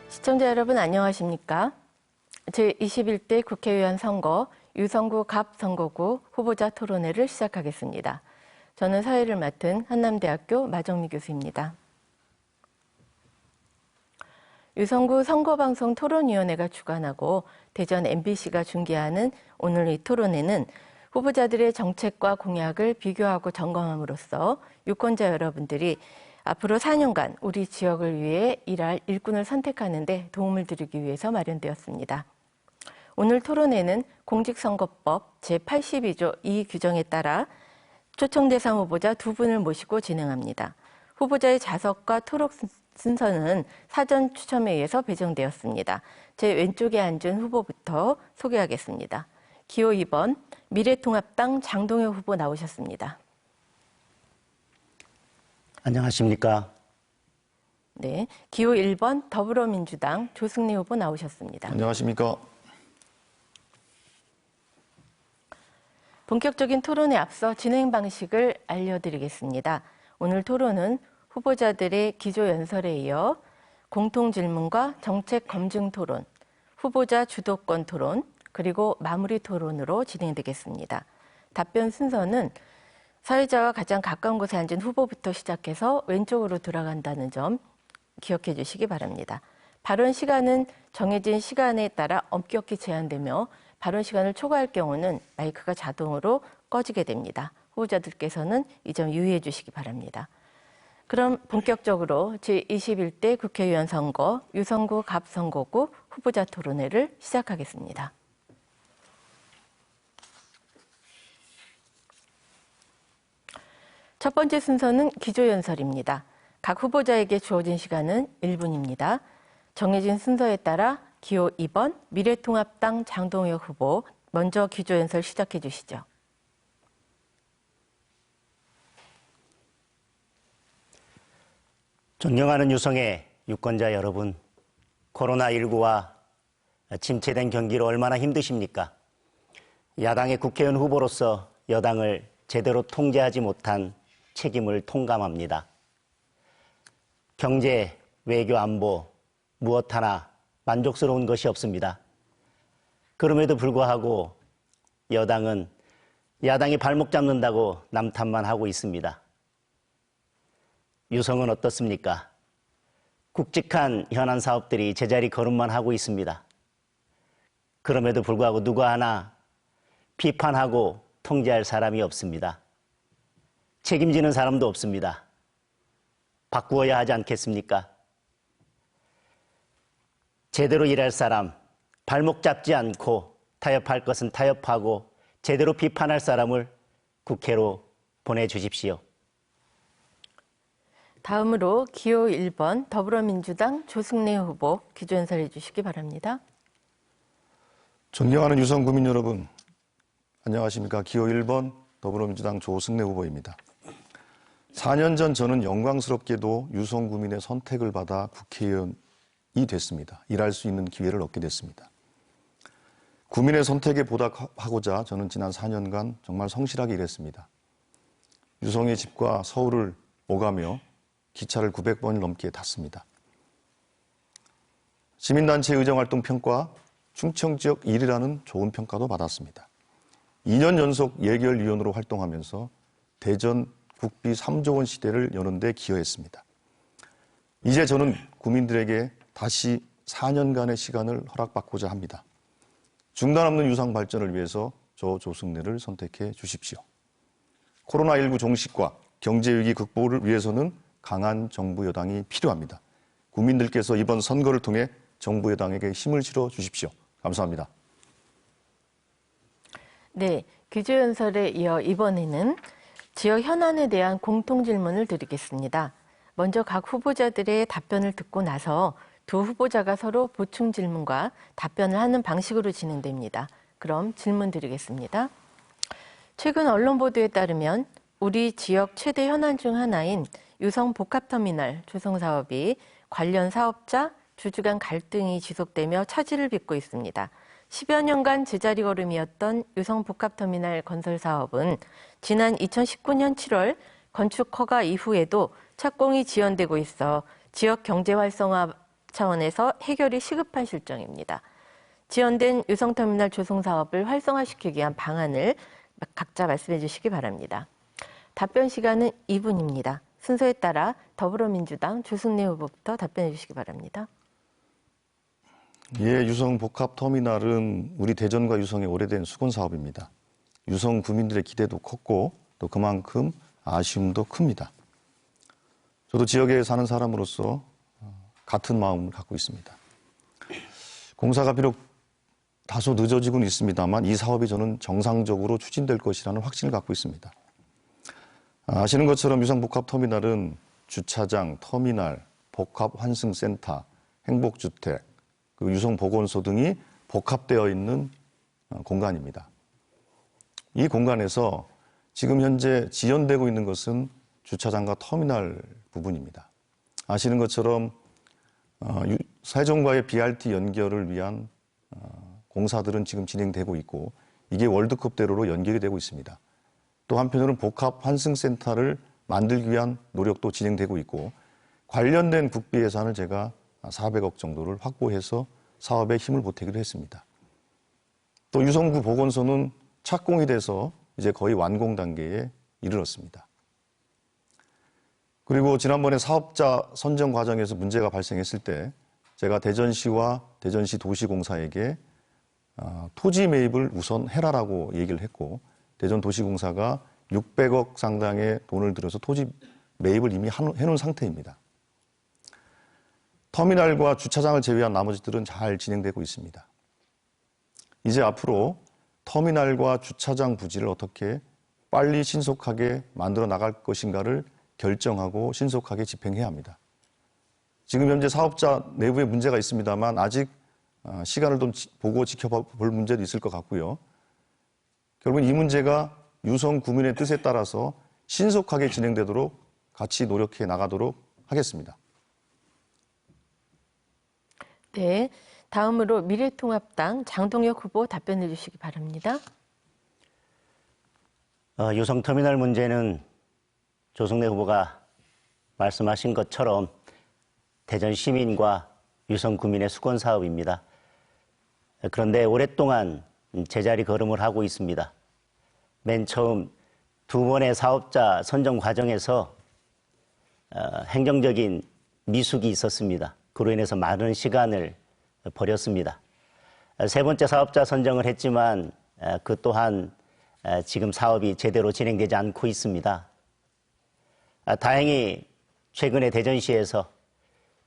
시청자 여러분 안녕하십니까? 제21대 국회의원 선거 유성구 갑 선거구 후보자 토론회를 시작하겠습니다. 저는 사회를 맡은 한남대학교 마정미 교수입니다. 유성구 선거방송 토론위원회가 주관하고 대전 MBC가 중계하는 오늘 이 토론회는 후보자들의 정책과 공약을 비교하고 점검함으로써 유권자 여러분들이 앞으로 4년간 우리 지역을 위해 일할 일꾼을 선택하는 데 도움을 드리기 위해서 마련되었습니다. 오늘 토론회는 공직선거법 제82조 2 규정에 따라 초청 대상 후보자 2분을 모시고 진행합니다. 후보자의 자석과 토록 순서는 사전 추첨에 의해서 배정되었습니다. 제 왼쪽에 앉은 후보부터 소개하겠습니다. 기호 2번 미래통합당 장동혁 후보 나오셨습니다. 안녕하십니까? 네, 기호 1번 더불어민주당 조승래 후보 나오셨습니다. 안녕하십니까? 본격적인 토론에 앞서 진행 방식을 알려드리겠습니다. 오늘 토론은 후보자들의 기조연설에 이어 공통질문과 정책 검증 토론, 후보자 주도권 토론, 그리고 마무리 토론으로 진행되겠습니다. 답변 순서는 사회자와 가장 가까운 곳에 앉은 후보부터 시작해서 왼쪽으로 돌아간다는 점 기억해 주시기 바랍니다. 발언 시간은 정해진 시간에 따라 엄격히 제한되며 발언 시간을 초과할 경우는 마이크가 자동으로 꺼지게 됩니다. 후보자들께서는 이 점 유의해 주시기 바랍니다. 그럼 본격적으로 제21대 국회의원 선거 유성구 갑 선거구 후보자 토론회를 시작하겠습니다. 첫 번째 순서는 기조연설입니다. 각 후보자에게 주어진 시간은 1분입니다. 정해진 순서에 따라 기호 2번 미래통합당 장동혁 후보 먼저 기조연설 시작해 주시죠. 존경하는 유성의 유권자 여러분, 코로나19와 침체된 경기로 얼마나 힘드십니까? 야당의 국회의원 후보로서 여당을 제대로 통제하지 못한 책임을 통감합니다. 경제, 외교, 안보 무엇 하나 만족스러운 것이 없습니다. 그럼에도 불구하고 여당은 야당이 발목 잡는다고 남탓만 하고 있습니다. 유성은 어떻습니까? 굵직한 현안 사업들이 제자리 걸음만 하고 있습니다. 그럼에도 불구하고 누구 하나 비판하고 통제할 사람이 없습니다. 책임지는 사람도 없습니다. 바꾸어야 하지 않겠습니까? 제대로 일할 사람, 발목 잡지 않고 타협할 것은 타협하고 제대로 비판할 사람을 국회로 보내주십시오. 다음으로 기호 1번 더불어민주당 조승래 후보 기조연설해 주시기 바랍니다. 존경하는 유성 구민 여러분, 안녕하십니까? 기호 1번 더불어민주당 조승래 후보입니다. 4년 전 저는 영광스럽게도 유성 구민의 선택을 받아 국회의원이 됐습니다. 일할 수 있는 기회를 얻게 됐습니다. 구민의 선택에 보답하고자 저는 지난 4년간 정말 성실하게 일했습니다. 유성의 집과 서울을 오가며 기차를 900번을 넘게 탔습니다. 시민단체 의정활동 평가, 충청지역 1위라는 좋은 평가도 받았습니다. 2년 연속 예결위원으로 활동하면서 대전 국비 3조 원 시대를 여는 데 기여했습니다. 이제 저는 국민들에게 다시 4년간의 시간을 허락받고자 합니다. 중단 없는 유성 발전을 위해서 저 조승래를 선택해 주십시오. 코로나19 종식과 경제위기 극복을 위해서는 강한 정부 여당이 필요합니다. 국민들께서 이번 선거를 통해 정부 여당에게 힘을 실어 주십시오. 감사합니다. 네, 기조연설에 이어 이번에는 지역 현안에 대한 공통질문을 드리겠습니다. 먼저 각 후보자들의 답변을 듣고 나서 두 후보자가 서로 보충 질문과 답변을 하는 방식으로 진행됩니다. 그럼 질문 드리겠습니다. 최근 언론 보도에 따르면 우리 지역 최대 현안 중 하나인 유성 복합터미널 조성 사업이 관련 사업자, 주주 간 갈등이 지속되며 차질을 빚고 있습니다. 10여 년간 제자리 걸음이었던 유성 복합터미널 건설 사업은 지난 2019년 7월 건축 허가 이후에도 착공이 지연되고 있어 지역 경제 활성화 차원에서 해결이 시급한 실정입니다. 지연된 유성터미널 조성 사업을 활성화시키기 위한 방안을 각자 말씀해 주시기 바랍니다. 답변 시간은 2분입니다. 순서에 따라 더불어민주당 조승래 후보부터 답변해 주시기 바랍니다. 예, 유성 복합터미널은 우리 대전과 유성의 오래된 수건 사업입니다. 유성 구민들의 기대도 컸고 또 그만큼 아쉬움도 큽니다. 저도 지역에 사는 사람으로서 같은 마음을 갖고 있습니다. 공사가 비록 다소 늦어지고는 있습니다만 이 사업이 저는 정상적으로 추진될 것이라는 확신을 갖고 있습니다. 아시는 것처럼 유성복합터미널은 주차장, 터미널, 복합환승센터, 행복주택, 그리고 유성보건소 등이 복합되어 있는 공간입니다. 이 공간에서 지금 현재 지연되고 있는 것은 주차장과 터미널 부분입니다. 아시는 것처럼 세종과의 BRT 연결을 위한 공사들은 지금 진행되고 있고 이게 월드컵대로로 연결이 되고 있습니다. 또 한편으로는 복합환승센터를 만들기 위한 노력도 진행되고 있고 관련된 국비 예산을 제가 400억 정도를 확보해서 사업에 힘을 보태기로 했습니다. 또 유성구 보건소는 착공이 돼서 이제 거의 완공 단계에 이르렀습니다. 그리고 지난번에 사업자 선정 과정에서 문제가 발생했을 때 제가 대전시와 대전시 도시공사에게 토지 매입을 우선 해라라고 얘기를 했고 대전도시공사가 600억 상당의 돈을 들여서 토지 매입을 이미 해놓은 상태입니다. 터미널과 주차장을 제외한 나머지들은 잘 진행되고 있습니다. 이제 앞으로 터미널과 주차장 부지를 어떻게 빨리 신속하게 만들어 나갈 것인가를 결정하고 신속하게 집행해야 합니다. 지금 현재 사업자 내부에 문제가 있습니다만 아직 시간을 좀 보고 지켜볼 문제도 있을 것 같고요. 결국은 이 문제가 유성 구민의 뜻에 따라서 신속하게 진행되도록 같이 노력해 나가도록 하겠습니다. 네, 다음으로 미래통합당 장동혁 후보 답변해 주시기 바랍니다. 유성터미널 문제는 조승래 후보가 말씀하신 것처럼 대전 시민과 유성 구민의 수건 사업입니다. 그런데 오랫동안 제자리 걸음을 하고 있습니다. 맨 처음 두 번의 사업자 선정 과정에서 행정적인 미숙이 있었습니다. 그로 인해서 많은 시간을 버렸습니다. 세 번째 사업자 선정을 했지만 그 또한 지금 사업이 제대로 진행되지 않고 있습니다. 다행히 최근에 대전시에서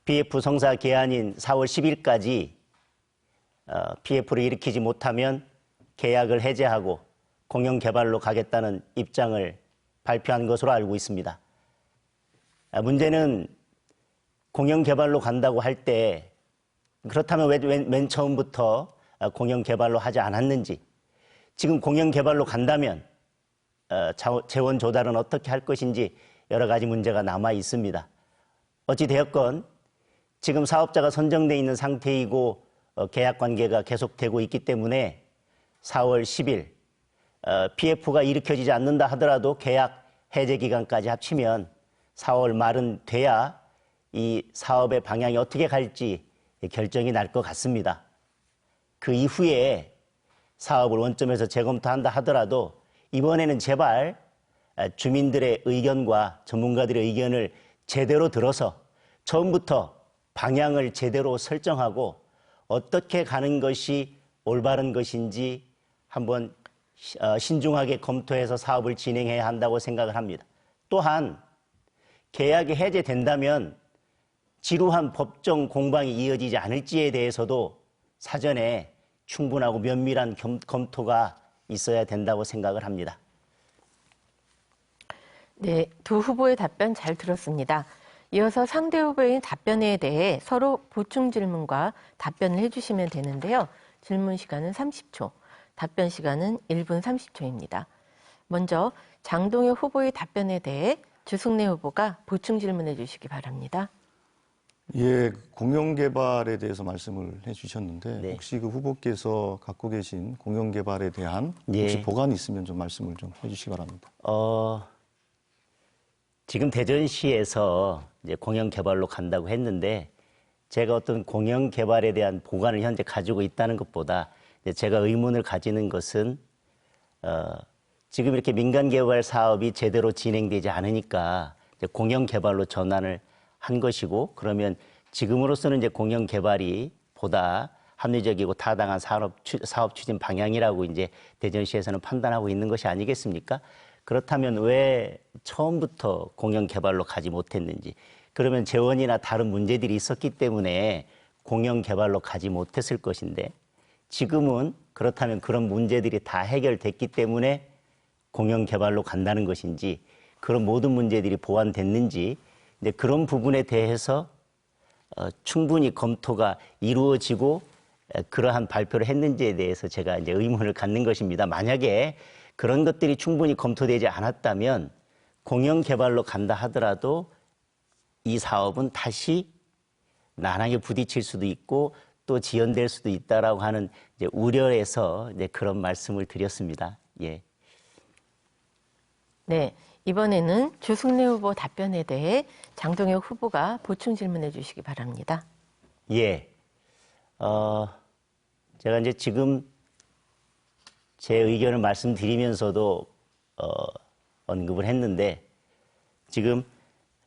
PF 성사 기한인 4월 10일까지 PF를 일으키지 못하면 계약을 해제하고 공영개발로 가겠다는 입장을 발표한 것으로 알고 있습니다. 문제는 공영개발로 간다고 할 때 그렇다면 왜 맨 처음부터 공영개발로 하지 않았는지, 지금 공영개발로 간다면 재원 조달은 어떻게 할 것인지 여러 가지 문제가 남아 있습니다. 어찌되었건 지금 사업자가 선정돼 있는 상태이고 계약 관계가 계속되고 있기 때문에 4월 10일 PF가 일으켜지지 않는다 하더라도 계약 해제 기간까지 합치면 4월 말은 돼야 이 사업의 방향이 어떻게 갈지 결정이 날 것 같습니다. 그 이후에 사업을 원점에서 재검토한다 하더라도 이번에는 제발 주민들의 의견과 전문가들의 의견을 제대로 들어서 처음부터 방향을 제대로 설정하고 어떻게 가는 것이 올바른 것인지 한번 신중하게 검토해서 사업을 진행해야 한다고 생각을 합니다. 또한 계약이 해제된다면 지루한 법정 공방이 이어지지 않을지에 대해서도 사전에 충분하고 면밀한 검토가 있어야 된다고 생각을 합니다. 네, 두 후보의 답변 잘 들었습니다. 이어서 상대 후보의 답변에 대해 서로 보충 질문과 답변을 해주시면 되는데요. 질문 시간은 30초, 답변 시간은 1분 30초입니다. 먼저 장동혁 후보의 답변에 대해 주승래 후보가 보충 질문해 주시기 바랍니다. 예, 공영개발에 대해서 말씀을 해주셨는데 네. 혹시 그 후보께서 갖고 계신 공영개발에 대한 혹시 보관이 있으면 좀 말씀을 좀 해주시기 바랍니다. 지금 대전시에서 이제 공영개발로 간다고 했는데 제가 어떤 공영 개발에 대한 보관을 현재 가지고 있다는 것보다 이제 제가 의문을 가지는 것은 지금 이렇게 민간 개발 사업이 제대로 진행되지 않으니까 이제 공영 개발로 전환을 한 것이고, 그러면 지금으로서는 이제 공영 개발이 보다 합리적이고 타당한 사업 추진 방향이라고 이제 대전시에서는 판단하고 있는 것이 아니겠습니까? 그렇다면 왜 처음부터 공영 개발로 가지 못했는지, 그러면 재원이나 다른 문제들이 있었기 때문에 공영 개발로 가지 못했을 것인데, 지금은 그렇다면 그런 문제들이 다 해결됐기 때문에 공영 개발로 간다는 것인지, 그런 모든 문제들이 보완됐는지, 이제 그런 부분에 대해서 충분히 검토가 이루어지고 그러한 발표를 했는지에 대해서 제가 이제 의문을 갖는 것입니다. 만약에 그런 것들이 충분히 검토되지 않았다면 공영 개발로 간다 하더라도 이 사업은 다시 난항에 부딪힐 수도 있고 또 지연될 수도 있다라고 하는 이제 우려에서 이제 그런 말씀을 드렸습니다. 예. 네, 이번에는 주승래 후보 답변에 대해 장동혁 후보가 보충 질문해 주시기 바랍니다. 예. 제가 이제 지금 제 의견을 말씀드리면서도 언급을 했는데, 지금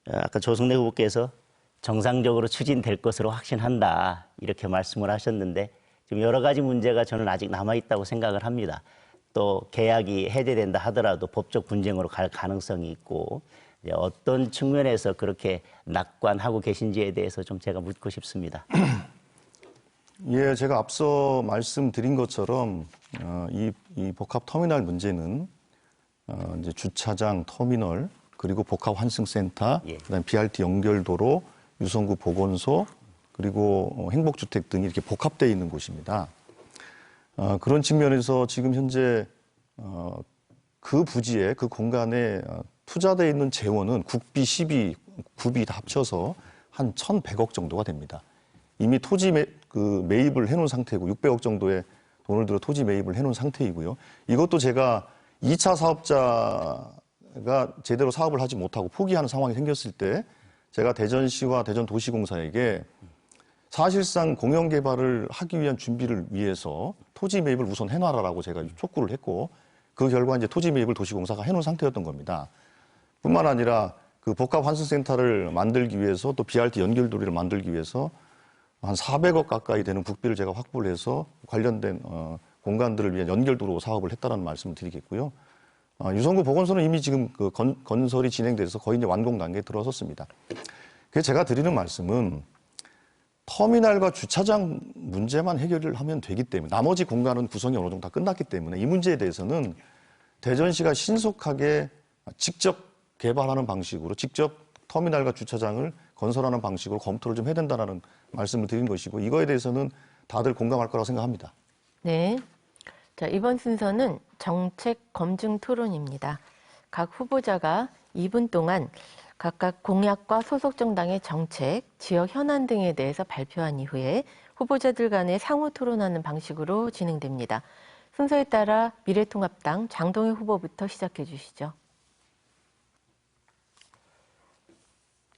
아까 조승래 후보께서 정상적으로 추진될 것으로 확신한다 이렇게 말씀을 하셨는데, 지금 여러 가지 문제가 저는 아직 남아있다고 생각을 합니다. 또 계약이 해제된다 하더라도 법적 분쟁으로 갈 가능성이 있고, 어떤 측면에서 그렇게 낙관하고 계신지에 대해서 좀 제가 묻고 싶습니다. 예, 제가 앞서 말씀드린 것처럼 이 복합 터미널 문제는 이제 주차장, 터미널, 그리고 복합 환승센터, 예. 그다음에 BRT 연결도로, 유성구 보건소, 그리고 행복주택 등이 이렇게 복합되어 있는 곳입니다. 그런 측면에서 지금 현재 그 부지에, 그 공간에 투자되어 있는 재원은 국비, 시비, 구비 다 합쳐서 한 1,100억 정도가 됩니다. 이미 토지 매입을 해놓은 상태고 600억 정도의 돈을 들어 토지 매입을 해놓은 상태이고요. 이것도 제가 2차 사업자가 제대로 사업을 하지 못하고 포기하는 상황이 생겼을 때 제가 대전시와 대전도시공사에게 사실상 공영개발을 하기 위한 준비를 위해서 토지 매입을 우선 해놔라라고 제가 촉구를 했고, 그 결과 이제 토지 매입을 도시공사가 해놓은 상태였던 겁니다. 뿐만 아니라 그 복합환승센터를 만들기 위해서, 또 BRT 연결도로를 만들기 위해서 한 400억 가까이 되는 국비를 제가 확보를 해서 관련된 공간들을 위한 연결도로 사업을 했다는 말씀을 드리겠고요. 유성구 보건소는 이미 지금 그 건설이 진행돼서 거의 이제 완공 단계에 들어섰습니다. 그래서 제가 드리는 말씀은 터미널과 주차장 문제만 해결을 하면 되기 때문에, 나머지 공간은 구성이 어느 정도 다 끝났기 때문에 이 문제에 대해서는 대전시가 신속하게 직접 개발하는 방식으로, 직접 터미널과 주차장을 건설하는 방식으로 검토를 좀 해야 된다는 말씀을 드린 것이고, 이거에 대해서는 다들 공감할 거라고 생각합니다. 네. 자, 이번 순서는 정책 검증 토론입니다. 각 후보자가 2분 동안 각각 공약과 소속 정당의 정책, 지역 현안 등에 대해서 발표한 이후에 후보자들 간에 상호 토론하는 방식으로 진행됩니다. 순서에 따라 미래통합당 장동혁 후보부터 시작해 주시죠.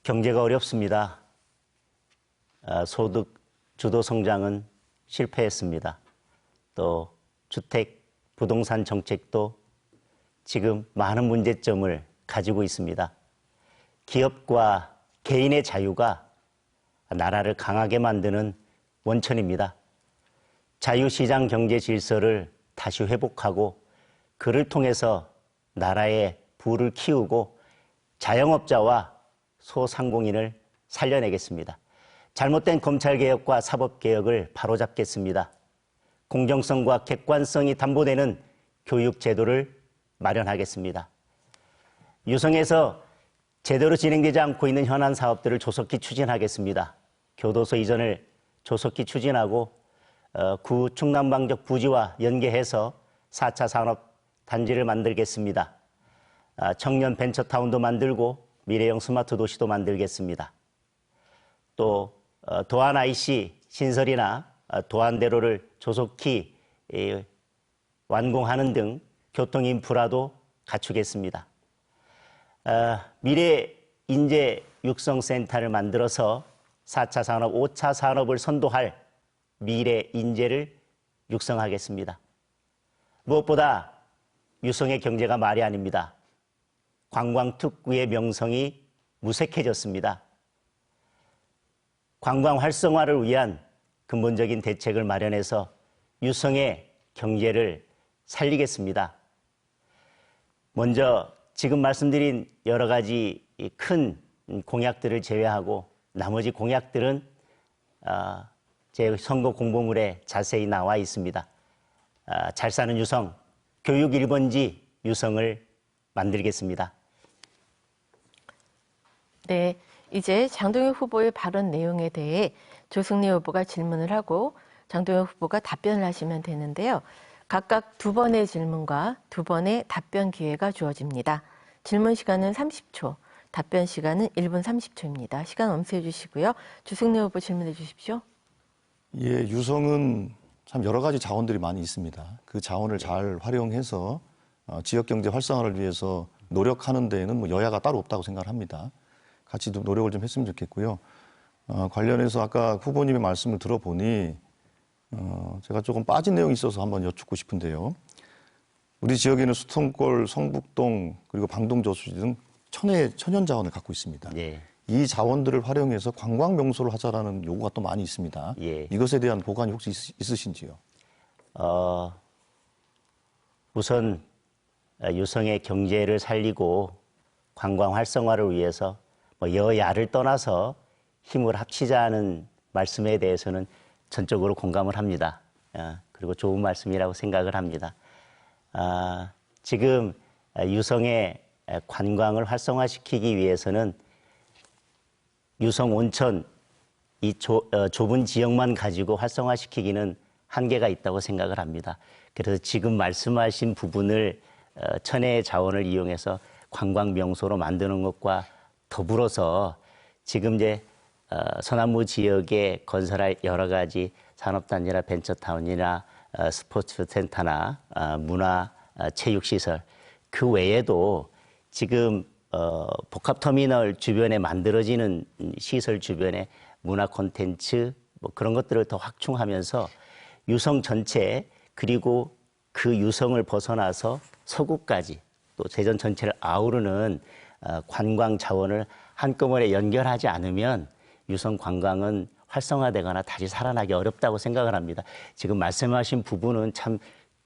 경제가 어렵습니다. 소득 주도 성장은 실패했습니다. 또 주택, 부동산 정책도 지금 많은 문제점을 가지고 있습니다. 기업과 개인의 자유가 나라를 강하게 만드는 원천입니다. 자유시장 경제 질서를 다시 회복하고 그를 통해서 나라의 부를 키우고 자영업자와 소상공인을 살려내겠습니다. 잘못된 검찰개혁과 사법개혁을 바로잡겠습니다. 공정성과 객관성이 담보되는 교육제도를 마련하겠습니다. 유성에서 제대로 진행되지 않고 있는 현안 사업들을 조속히 추진하겠습니다. 교도소 이전을 조속히 추진하고 구 충남방적 부지와 연계해서 4차 산업단지를 만들겠습니다. 청년 벤처타운도 만들고 미래형 스마트 도시도 만들겠습니다. 또 도안 IC 신설이나 도안대로를 조속히 완공하는 등 교통 인프라도 갖추겠습니다. 미래 인재 육성센터를 만들어서 4차 산업, 5차 산업을 선도할 미래 인재를 육성하겠습니다. 무엇보다 유성의 경제가 말이 아닙니다. 관광특구의 명성이 무색해졌습니다. 관광 활성화를 위한 근본적인 대책을 마련해서 유성의 경제를 살리겠습니다. 먼저 지금 말씀드린 여러 가지 큰 공약들을 제외하고 나머지 공약들은 제 선거 공보물에 자세히 나와 있습니다. 잘 사는 유성, 교육 1번지 유성을 만들겠습니다. 네, 이제 장동혁 후보의 발언 내용에 대해 조승래 후보가 질문을 하고 장동혁 후보가 답변을 하시면 되는데요. 각각 2번의 질문과 2번의 답변 기회가 주어집니다. 질문 시간은 30초, 답변 시간은 1분 30초입니다. 시간 엄수해 주시고요. 조승래 후보 질문해 주십시오. 예, 유성은 참 여러 가지 자원들이 많이 있습니다. 그 자원을 잘 활용해서 지역 경제 활성화를 위해서 노력하는 데에는 뭐 여야가 따로 없다고 생각을 합니다. 같이 노력을 좀 했으면 좋겠고요. 관련해서 아까 후보님의 말씀을 들어보니 제가 조금 빠진 내용이 있어서 한번 여쭙고 싶은데요. 우리 지역에는 수성골, 성북동 그리고 방동저수지 등 천연 자원을 갖고 있습니다. 네. 이 자원들을 활용해서 관광 명소를 하자라는 요구가 또 많이 있습니다. 예. 이것에 대한 보관이 혹시 있으신지요? 우선 유성의 경제를 살리고 관광 활성화를 위해서 여야를 떠나서 힘을 합치자는 말씀에 대해서는 전적으로 공감을 합니다. 그리고 좋은 말씀이라고 생각을 합니다. 지금 유성의 관광을 활성화시키기 위해서는 유성 온천 이 좁은 지역만 가지고 활성화시키기는 한계가 있다고 생각을 합니다. 그래서 지금 말씀하신 부분을 천혜의 자원을 이용해서 관광 명소로 만드는 것과 더불어서 지금 이제 서남부 지역에 건설할 여러 가지 산업단지나 벤처타운이나 스포츠 센터나 문화 체육시설 그 외에도 지금 복합터미널 주변에 만들어지는 시설 주변에 문화 콘텐츠 뭐 그런 것들을 더 확충하면서 유성 전체 그리고 그 유성을 벗어나서 서구까지 또 대전 전체를 아우르는 관광 자원을 한꺼번에 연결하지 않으면 유성 관광은 활성화되거나 다시 살아나기 어렵다고 생각을 합니다. 지금 말씀하신 부분은 참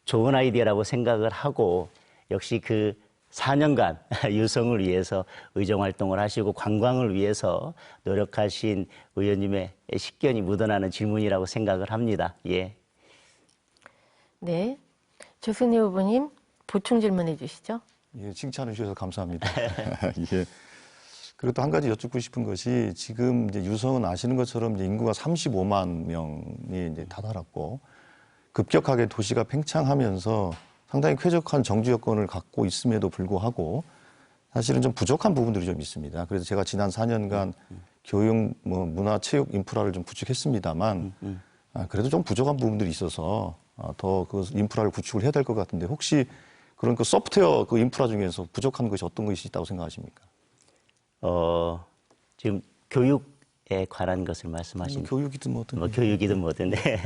좋은 아이디어라고 생각을 하고 역시 그 4년간 유성을 위해서 의정활동을 하시고 관광을 위해서 노력하신 의원님의 식견이 묻어나는 질문이라고 생각을 합니다. 예. 네, 조승래 후보님 보충 질문해 주시죠. 예, 칭찬해 주셔서 감사합니다. 예. 그리고 또 한 가지 여쭙고 싶은 것이 지금 이제 유성은 아시는 것처럼 이제 인구가 35만 명이 이제 다다랐고 급격하게 도시가 팽창하면서 상당히 쾌적한 정주 여건을 갖고 있음에도 불구하고 사실은 좀 부족한 부분들이 좀 있습니다. 그래서 제가 지난 4년간 교육, 문화, 체육 인프라를 좀 구축했습니다만 그래도 좀 부족한 부분들이 있어서 더 그 인프라를 구축을 해야 될 것 같은데 혹시 그런 그 소프트웨어 그 인프라 중에서 부족한 것이 어떤 것이 있다고 생각하십니까? 지금 교육에 관한 것을 말씀하신 교육이든 뭐든 교육이든 뭐든 네.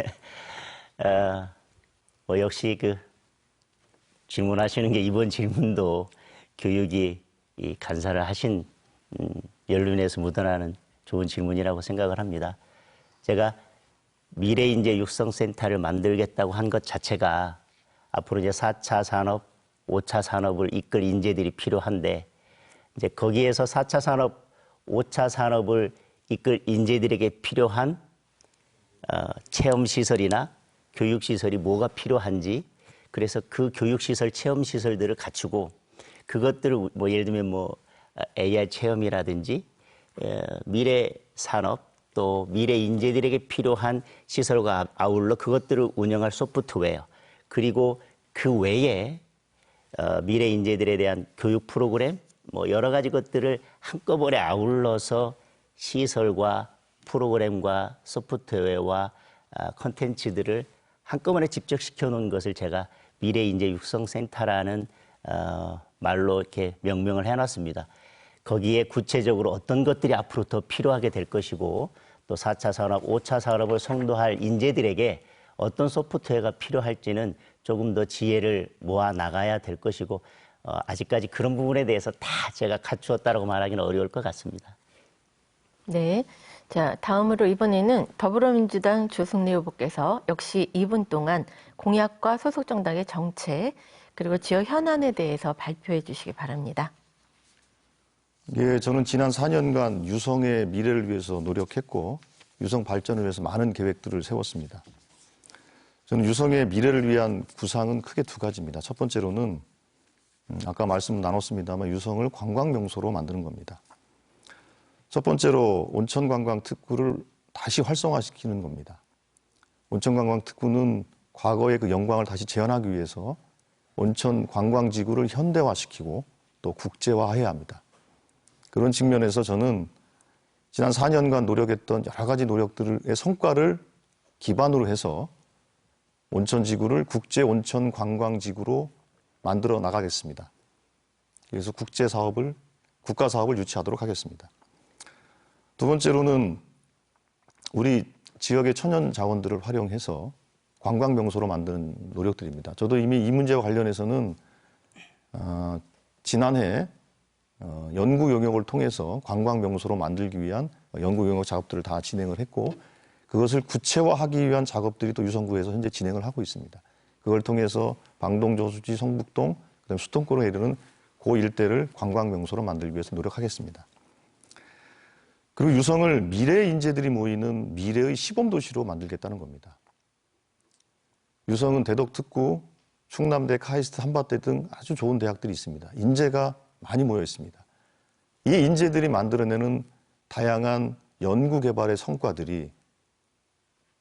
역시 그 질문하시는 게 이번 질문도 교육이 이 간사를 하신 연륜에서 묻어나는 좋은 질문이라고 생각을 합니다. 제가 미래인재 육성센터를 만들겠다고 한 것 자체가 앞으로 이제 4차 산업, 5차 산업을 이끌 인재들이 필요한데 이제 거기에서 4차 산업, 5차 산업을 이끌 인재들에게 필요한 체험시설이나 교육시설이 뭐가 필요한지 그래서 그 교육시설, 체험시설들을 갖추고 그것들을 뭐 예를 들면 뭐 AI 체험이라든지 미래 산업 또 미래 인재들에게 필요한 시설과 아울러 그것들을 운영할 소프트웨어 그리고 그 외에 미래 인재들에 대한 교육 프로그램 뭐 여러 가지 것들을 한꺼번에 아울러서 시설과 프로그램과 소프트웨어와 컨텐츠들을 한꺼번에 집적시켜 놓은 것을 제가 미래인재 육성센터라는 말로 이렇게 명명을 해놨습니다. 거기에 구체적으로 어떤 것들이 앞으로 더 필요하게 될 것이고 또 4차 산업, 5차 산업을 선도할 인재들에게 어떤 소프트웨어가 필요할지는 조금 더 지혜를 모아 나가야 될 것이고 아직까지 그런 부분에 대해서 다 제가 갖추었다라고 말하기는 어려울 것 같습니다. 네. 자, 다음으로 이번에는 더불어민주당 조승래 후보께서 역시 2분 동안 공약과 소속 정당의 정책 그리고 지역 현안에 대해서 발표해 주시기 바랍니다. 예, 저는 지난 4년간 유성의 미래를 위해서 노력했고 유성 발전을 위해서 많은 계획들을 세웠습니다. 저는 유성의 미래를 위한 구상은 크게 두 가지입니다. 첫 번째로는 아까 말씀 나눴습니다만 유성을 관광명소로 만드는 겁니다. 첫 번째로 온천관광특구를 다시 활성화시키는 겁니다. 온천관광특구는 과거의 그 영광을 다시 재현하기 위해서 온천관광지구를 현대화시키고 또 국제화해야 합니다. 그런 측면에서 저는 지난 4년간 노력했던 여러 가지 노력들의 성과를 기반으로 해서 온천지구를 국제온천관광지구로 만들어 나가겠습니다. 그래서 국가사업을 유치하도록 하겠습니다. 두 번째로는 우리 지역의 천연 자원들을 활용해서 관광명소로 만드는 노력들입니다. 저도 이미 이 문제와 관련해서는 지난해 연구 용역을 통해서 관광명소로 만들기 위한 연구 용역 작업들을 다 진행을 했고 그것을 구체화하기 위한 작업들이 또 유성구에서 현재 진행을 하고 있습니다. 그걸 통해서 방동, 저수지, 성북동, 그다음에 수통권에 이르는 그 일대를 관광명소로 만들기 위해서 노력하겠습니다. 그리고 유성을 미래의 인재들이 모이는 미래의 시범도시로 만들겠다는 겁니다. 유성은 대덕특구, 충남대, 카이스트, 한밭대 등 아주 좋은 대학들이 있습니다. 인재가 많이 모여 있습니다. 이 인재들이 만들어내는 다양한 연구개발의 성과들이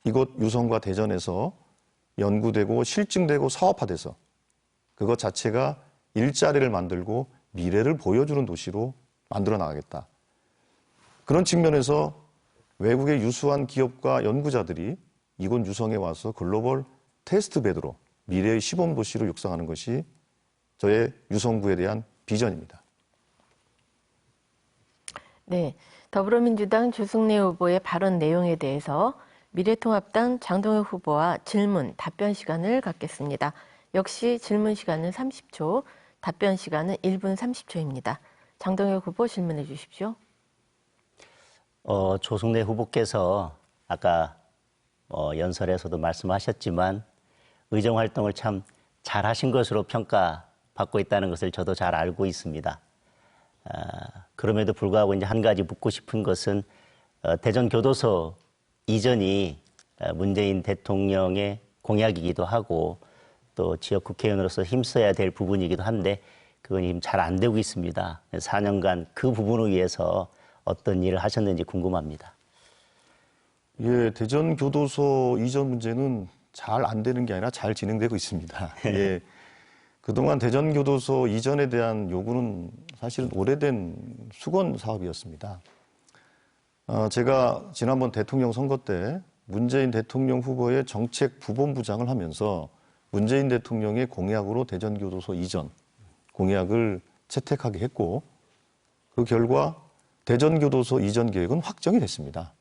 이곳 유성과 대전에서 연구되고 실증되고 사업화돼서 그것 자체가 일자리를 만들고 미래를 보여주는 도시로 만들어 나가겠다. 그런 측면에서 외국의 유수한 기업과 연구자들이 이곳 유성에 와서 글로벌 테스트베드로 미래의 시범도시로 육성하는 것이 저의 유성구에 대한 비전입니다. 네, 더불어민주당 조승래 후보의 발언 내용에 대해서 미래통합당 장동혁 후보와 질문, 답변 시간을 갖겠습니다. 역시 질문 시간은 30초, 답변 시간은 1분 30초입니다. 장동혁 후보 질문해 주십시오. 조승래 후보께서 아까 연설에서도 말씀하셨지만 의정활동을 참 잘하신 것으로 평가받고 있다는 것을 저도 잘 알고 있습니다. 그럼에도 불구하고 이제 한 가지 묻고 싶은 것은 대전교도소 이전이 문재인 대통령의 공약이기도 하고 또 지역 국회의원으로서 힘써야 될 부분이기도 한데 그건 지금 잘 안 되고 있습니다. 4년간 그 부분을 위해서 어떤 일을 하셨는지 궁금합니다. 예, 대전교도소 이전 문제는 잘 안 되는 게 아니라 잘 진행되고 있습니다. 예, 그동안 대전교도소 이전에 대한 요구는 사실은 오래된 수건 사업이었습니다. 제가 지난번 대통령 선거 때 문재인 대통령 후보의 정책 부본부장을 하면서 문재인 대통령의 공약으로 대전교도소 이전 공약을 채택하게 했고 그 결과 대전교도소 이전 계획은 확정이 됐습니다.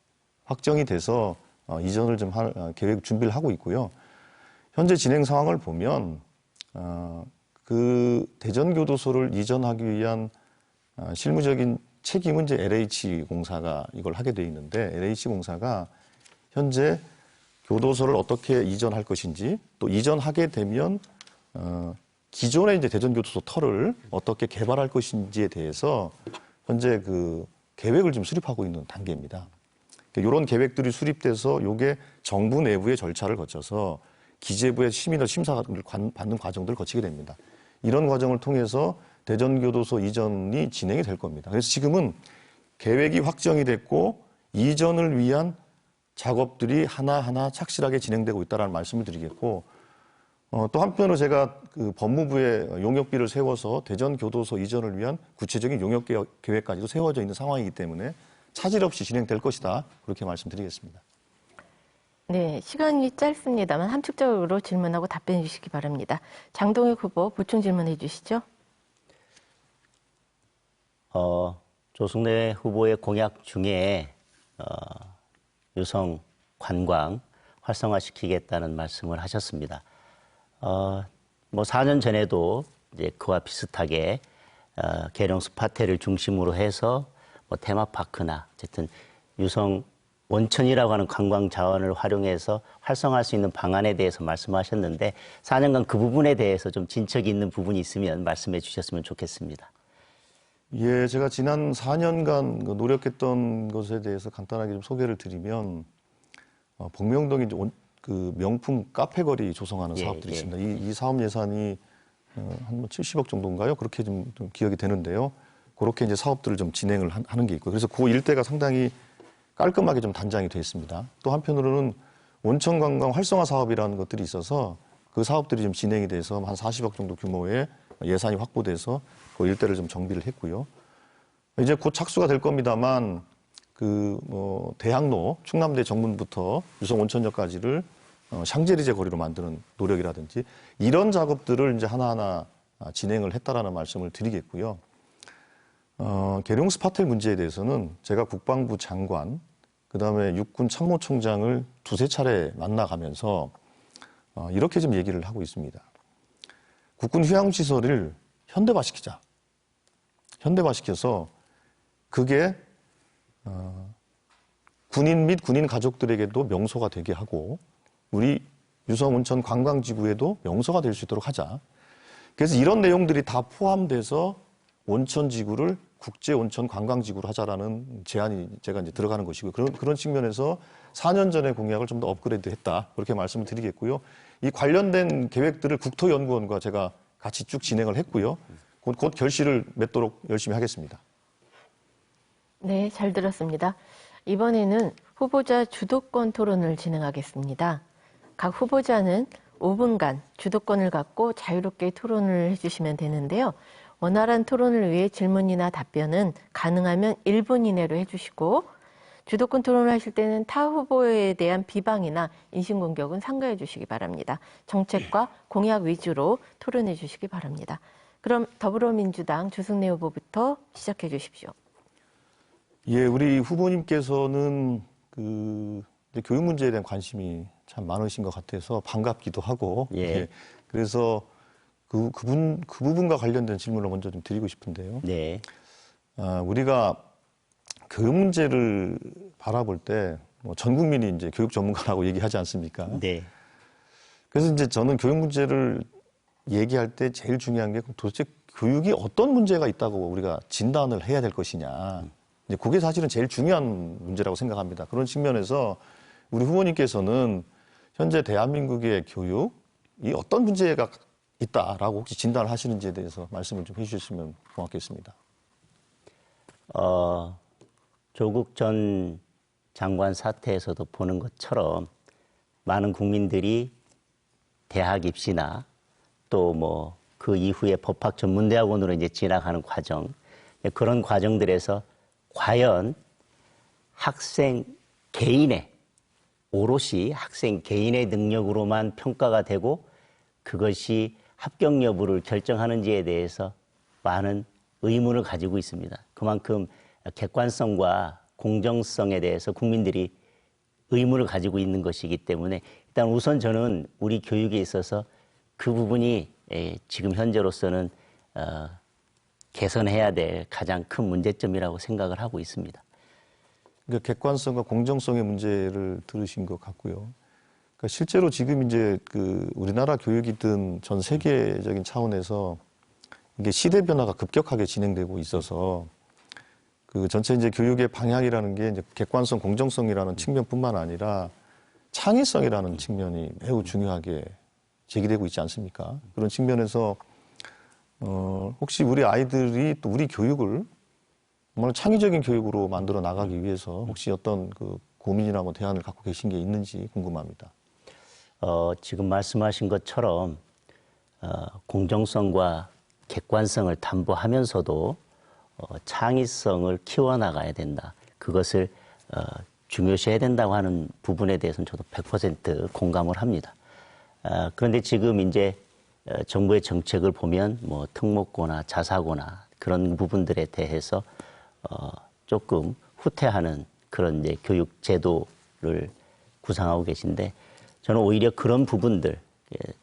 확정이 돼서 이전을 좀 할 계획 준비를 하고 있고요. 현재 진행 상황을 보면 그 대전교도소를 이전하기 위한 실무적인 책임은 이제 LH공사가 이걸 하게 돼 있는데 LH공사가 현재 교도소를 어떻게 이전할 것인지 또 이전하게 되면 기존의 이제 대전교도소 터를 어떻게 개발할 것인지에 대해서 현재 그 계획을 좀 수립하고 있는 단계입니다. 이런 계획들이 수립돼서 이게 정부 내부의 절차를 거쳐서 기재부의 심의나 심사를 받는 과정들을 거치게 됩니다. 이런 과정을 통해서 대전교도소 이전이 진행이 될 겁니다. 그래서 지금은 계획이 확정이 됐고 이전을 위한 작업들이 하나하나 착실하게 진행되고 있다는 말씀을 드리겠고 또 한편으로 제가 그 법무부에 용역비를 세워서 대전교도소 이전을 위한 구체적인 용역 계획까지도 세워져 있는 상황이기 때문에 차질 없이 진행될 것이다. 그렇게 말씀드리겠습니다. 네, 시간이 짧습니다만 함축적으로 질문하고 답변해 주시기 바랍니다. 장동혁 후보 보충 질문해 주시죠. 조승래 후보의 공약 중에 유성 관광 활성화시키겠다는 말씀을 하셨습니다. 뭐 4년 전에도 이제 그와 비슷하게 계룡 스파텔을 중심으로 해서 뭐 테마파크나 어쨌든 유성 원천이라고 하는 관광 자원을 활용해서 활성화할 수 있는 방안에 대해서 말씀하셨는데 4년간 그 부분에 대해서 좀 진척이 있는 부분이 있으면 말씀해 주셨으면 좋겠습니다. 예, 제가 지난 4년간 노력했던 것에 대해서 간단하게 좀 소개를 드리면 복명동에 이제 그 명품 카페거리 조성하는 사업들이 있습니다. 이 사업 예산이 한 70억 정도인가요? 그렇게 좀 기억이 되는데요. 그렇게 이제 사업들을 좀 진행을 하는 게 있고요. 그래서 그 일대가 상당히 깔끔하게 좀 단장이 되어 있습니다. 또 한편으로는 온천 관광 활성화 사업이라는 것들이 있어서 그 사업들이 좀 진행이 돼서 한 40억 정도 규모의 예산이 확보돼서 그 일대를 좀 정비를 했고요. 이제 곧 착수가 될 겁니다만 대학로 충남대 정문부터 유성 온천역까지를 샹제리제 거리로 만드는 노력이라든지 이런 작업들을 이제 하나하나 진행을 했다라는 말씀을 드리겠고요. 계룡 스파텔 문제에 대해서는 제가 국방부 장관, 그다음에 육군 참모총장을 두세 차례 만나가면서 이렇게 좀 얘기를 하고 있습니다. 국군 휴양시설을 현대화시키자. 현대화시켜서 그게 군인 및 군인 가족들에게도 명소가 되게 하고 우리 유성 온천 관광지구에도 명소가 될 수 있도록 하자. 그래서 이런 내용들이 다 포함돼서 온천지구를 국제온천 관광지구로 하자라는 제안이 제가 이제 들어가는 것이고요. 그런 측면에서 4년 전에 공약을 좀 더 업그레이드 했다. 그렇게 말씀을 드리겠고요. 이 관련된 계획들을 국토연구원과 제가 같이 쭉 진행을 했고요. 곧 결실을 맺도록 열심히 하겠습니다. 네, 잘 들었습니다. 이번에는 후보자 주도권 토론을 진행하겠습니다. 각 후보자는 5분간 주도권을 갖고 자유롭게 토론을 해주시면 되는데요. 원활한 토론을 위해 질문이나 답변은 가능하면 1분 이내로 해주시고 주도권 토론을 하실 때는 타 후보에 대한 비방이나 인신공격은 삼가해 주시기 바랍니다. 정책과 공약 위주로 토론해 주시기 바랍니다. 그럼 더불어민주당 주승래 후보부터 시작해 주십시오. 예, 우리 후보님께서는 교육 문제에 대한 관심이 참 많으신 것 같아서 반갑기도 하고, 예. 그래서 그 부분과 관련된 질문을 먼저 좀 드리고 싶은데요. 네. 우리가 교육 문제를 바라볼 때 전 국민이 이제 교육 전문가라고 얘기하지 않습니까? 네. 그래서 그래서 이제 저는 교육 문제를 얘기할 때 제일 중요한 게 도대체 교육이 어떤 문제가 있다고 우리가 진단을 해야 될 것이냐. 이제 그게 사실은 제일 중요한 문제라고 생각합니다. 그런 측면에서 우리 후보님께서는 현재 대한민국의 교육이 어떤 문제가 있다라고 혹시 진단을 하시는지에 대해서 말씀을 좀 해주셨으면 고맙겠습니다. 조국 전 장관 사태에서도 보는 것처럼 많은 국민들이 대학 입시나 또 그 이후에 법학 전문대학원으로 이제 진학하는 과정, 그런 과정들에서 과연 학생 개인의, 오롯이 학생 개인의 능력으로만 평가가 되고 그것이 합격 여부를 결정하는지에 대해서 많은 의문을 가지고 있습니다. 그만큼 객관성과 공정성에 대해서 국민들이 의문을 가지고 있는 것이기 때문에 일단 우선 저는 우리 교육에 있어서 그 부분이 지금 현재로서는 개선해야 될 가장 큰 문제점이라고 생각을 하고 있습니다. 그러니까 객관성과 공정성의 문제를 들으신 것 같고요. 그러니까 실제로 지금 이제 우리나라 교육이든 전 세계적인 차원에서 이게 시대 변화가 급격하게 진행되고 있어서 전체 이제 교육의 방향이라는 게 이제 객관성, 공정성이라는 측면뿐만 아니라 창의성이라는 측면이 매우 중요하게 제기되고 있지 않습니까? 그런 측면에서 혹시 우리 아이들이 또 우리 교육을 정말 창의적인 교육으로 만들어 나가기 위해서 혹시 어떤 고민이나 대안을 갖고 계신 게 있는지 궁금합니다. 지금 말씀하신 것처럼 공정성과 객관성을 담보하면서도 창의성을 키워나가야 된다. 그것을 중요시해야 된다고 하는 부분에 대해서는 저도 100% 공감을 합니다. 그런데 지금 이제 정부의 정책을 보면 특목고나 자사고나 그런 부분들에 대해서 조금 후퇴하는 그런 이제 교육 제도를 구상하고 계신데 저는 오히려 그런 부분들,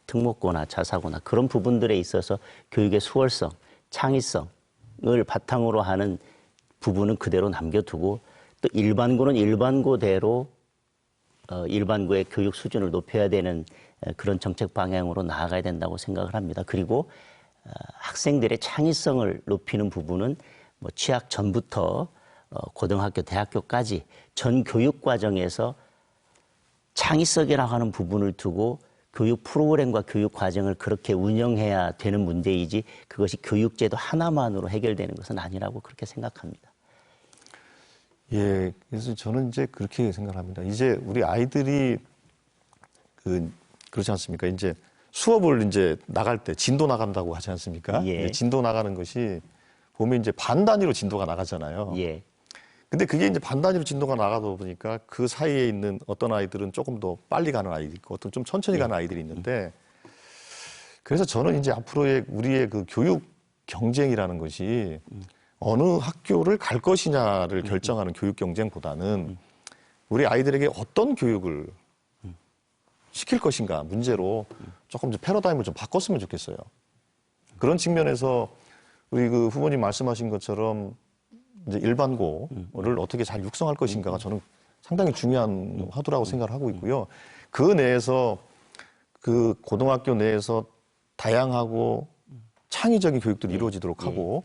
특목고나 자사고나 그런 부분들에 있어서 교육의 수월성, 창의성을 바탕으로 하는 부분은 그대로 남겨두고 또 일반고는 일반고대로 일반고의 교육 수준을 높여야 되는 그런 정책 방향으로 나아가야 된다고 생각을 합니다. 그리고 학생들의 창의성을 높이는 부분은 뭐 취학 전부터 고등학교, 대학교까지 전 교육 과정에서 창의성이라고 하는 부분을 두고 교육 프로그램과 교육 과정을 그렇게 운영해야 되는 문제이지 그것이 교육제도 하나만으로 해결되는 것은 아니라고 그렇게 생각합니다. 예, 그래서 저는 이제 그렇게 생각합니다. 이제 우리 아이들이 그렇지 않습니까? 이제 수업을 이제 나갈 때 진도 나간다고 하지 않습니까? 예. 진도 나가는 것이 보면 이제 반 단위로 진도가 나가잖아요. 예. 근데 그게 이제 반 단위로 진도가 나가다 보니까 그 사이에 있는 어떤 아이들은 조금 더 빨리 가는 아이들이 있고 어떤 좀 천천히 가는 아이들이 있는데 그래서 저는 이제 앞으로의 우리의 그 교육 경쟁이라는 것이 어느 학교를 갈 것이냐를 결정하는 교육 경쟁보다는 우리 아이들에게 어떤 교육을 시킬 것인가 문제로 조금 이제 패러다임을 좀 바꿨으면 좋겠어요. 그런 측면에서 우리 그 후보님 말씀하신 것처럼 이제 일반고를 어떻게 잘 육성할 것인가가 저는 상당히 중요한 화두라고 생각을 하고 있고요. 그 내에서 그 고등학교 내에서 다양하고 창의적인 교육들이 이루어지도록 하고